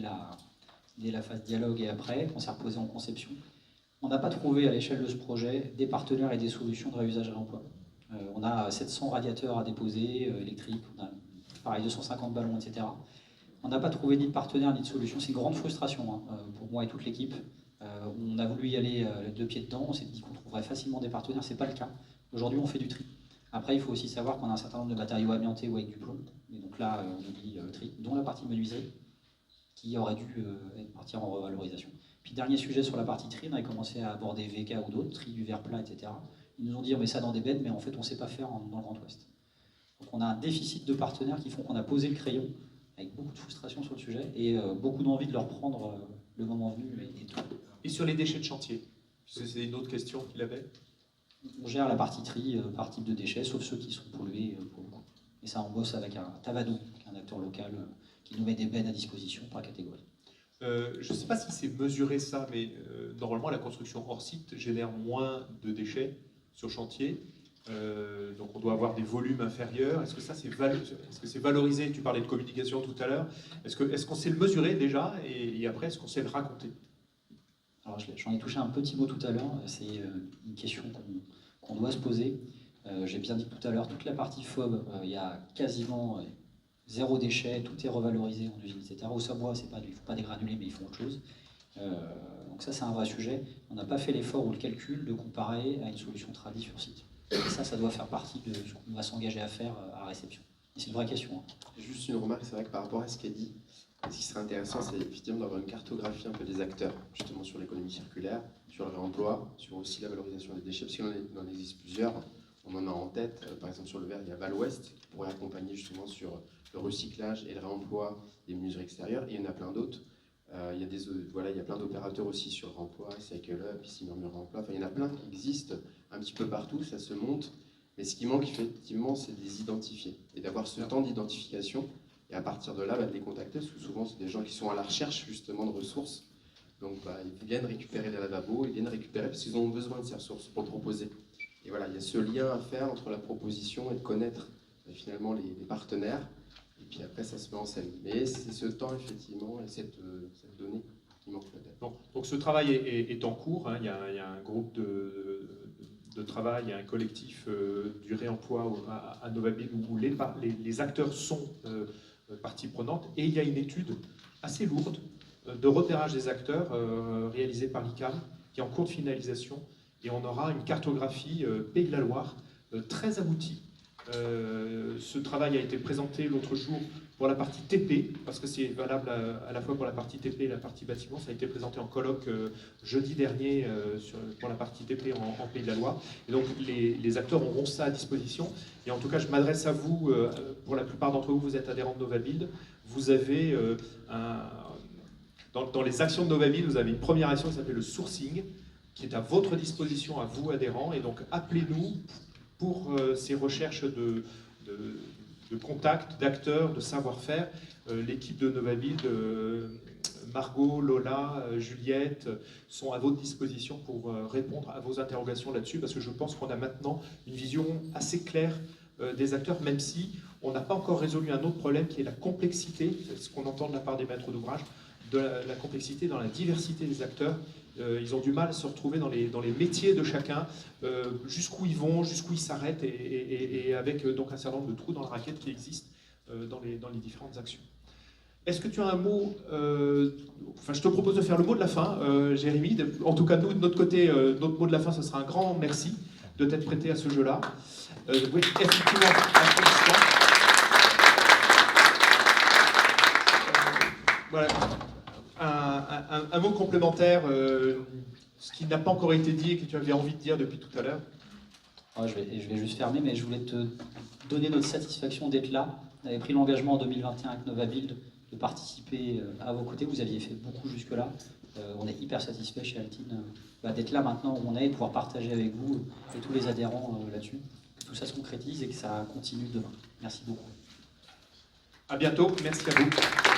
la phase dialogue et après, qu'on s'est reposé en conception. On n'a pas trouvé à l'échelle de ce projet des partenaires et des solutions de réusage et réemploi. On a 700 radiateurs à déposer, électriques, on a pareil 250 ballons, etc. On n'a pas trouvé ni de partenaire ni de solution. C'est une grande frustration pour moi et toute l'équipe. On a voulu y aller deux pieds dedans, on s'est dit qu'on trouverait facilement des partenaires, c'est pas le cas. Aujourd'hui, on fait du tri. Après, il faut aussi savoir qu'on a un certain nombre de matériaux amiantés ou avec du plomb. Et donc là, on oublie le tri, dont la partie menuiserie, qui aurait dû partir en revalorisation. Puis dernier sujet sur la partie tri, on avait commencé à aborder VK ou d'autres, tri du verre plat, etc. Ils nous ont dit on met ça dans des beds, mais en fait on ne sait pas faire dans le Grand Ouest. Donc on a un déficit de partenaires qui font qu'on a posé le crayon, avec beaucoup de frustration sur le sujet, et beaucoup d'envie de leur prendre le moment venu et tout. Et sur les déchets de chantier, c'est une autre question qu'il avait. On gère la partie tri par type de déchets, sauf ceux qui sont pollués pour le coup. Et ça, on bosse avec un Tavado, qui est un acteur local qui nous met des beds à disposition par catégorie. Je ne sais pas si c'est mesuré ça, mais normalement la construction hors site génère moins de déchets sur chantier. Donc on doit avoir des volumes inférieurs. Est-ce que ça c'est valorisé? Tu parlais de communication tout à l'heure. Est-ce qu'on sait le mesurer déjà et après est-ce qu'on sait le raconter? Alors j'en ai touché un petit mot tout à l'heure. C'est une question qu'on doit se poser. J'ai bien dit tout à l'heure, toute la partie FOB, il y a quasiment zéro déchet, tout est revalorisé en usine, etc. Au Savoie, il ne faut pas des granulés, mais ils font autre chose. Donc ça, c'est un vrai sujet. On n'a pas fait l'effort ou le calcul de comparer à une solution tradie sur site. Et ça doit faire partie de ce qu'on va s'engager à faire à réception. Et c'est une vraie question. Hein. Juste une remarque, c'est vrai que par rapport à ce qu'elle dit, ce qui serait intéressant, c'est effectivement d'avoir une cartographie un peu des acteurs, justement sur l'économie circulaire, sur le réemploi, sur aussi la valorisation des déchets, parce qu'il en existe plusieurs. On en a en tête, par exemple sur le verre, il y a Val-Ouest qui pourrait accompagner justement sur le recyclage et le réemploi des menuiseries extérieures, et il y en a plein d'autres. Il y a plein d'opérateurs aussi sur le réemploi, Cycle Up, ici Murmure Réemploi, enfin il y en a plein qui existent un petit peu partout, ça se monte, mais ce qui manque effectivement, c'est de les identifier, et d'avoir ce temps d'identification, et à partir de là, de les contacter, parce que souvent c'est des gens qui sont à la recherche justement de ressources, donc ils viennent récupérer les lavabos, ils viennent récupérer parce qu'ils ont besoin de ces ressources pour proposer. Et voilà, il y a ce lien à faire entre la proposition et de connaître finalement les partenaires. Et puis après, ça se met en scène. Mais c'est ce temps, effectivement, et cette donnée qui manque peut-être. Donc ce travail est en cours. Hein. Il y a un groupe de travail, il y a un collectif du réemploi à Novabuild où les acteurs sont partie prenante. Et il y a une étude assez lourde de repérage des acteurs réalisée par l'ICAM qui est en cours de finalisation. Et on aura une cartographie Pays de la Loire très aboutie. Ce travail a été présenté l'autre jour pour la partie TP, parce que c'est valable à la fois pour la partie TP et la partie bâtiment. Ça a été présenté en colloque jeudi dernier pour la partie TP en Pays de la Loire. Et donc les acteurs auront ça à disposition. Et en tout cas, je m'adresse à vous, pour la plupart d'entre vous, vous êtes adhérents de Novabuild. Vous avez, dans les actions de Novabuild, vous avez une première action qui s'appelle le sourcing, qui est à votre disposition, à vous adhérents, et donc appelez-nous pour ces recherches de contacts, d'acteurs, de savoir-faire. L'équipe de Novabuild, Margot, Lola, Juliette, sont à votre disposition pour répondre à vos interrogations là-dessus, parce que je pense qu'on a maintenant une vision assez claire des acteurs, même si on n'a pas encore résolu un autre problème qui est la complexité, c'est ce qu'on entend de la part des maîtres d'ouvrage, de la complexité dans la diversité des acteurs. Ils ont du mal à se retrouver dans les métiers de chacun, jusqu'où ils vont, jusqu'où ils s'arrêtent, et avec donc un certain nombre de trous dans la raquette qui existent dans les différentes actions. Est-ce que tu as un mot enfin, je te propose de faire le mot de la fin, Jérémy. En tout cas, nous, de notre côté, notre mot de la fin, ce sera un grand merci de t'être prêté à ce jeu-là. Oui, effectivement, voilà. Un mot complémentaire, ce qui n'a pas encore été dit et que tu avais envie de dire depuis tout à l'heure. Je vais juste fermer, mais je voulais te donner notre satisfaction d'être là. On avait pris l'engagement en 2021 avec Novabuild de participer à vos côtés. Vous aviez fait beaucoup jusque-là. On est hyper satisfait chez Altine d'être là maintenant où on est et de pouvoir partager avec vous et tous les adhérents là-dessus. Que tout ça se concrétise et que ça continue demain. Merci beaucoup. À bientôt. Merci à vous.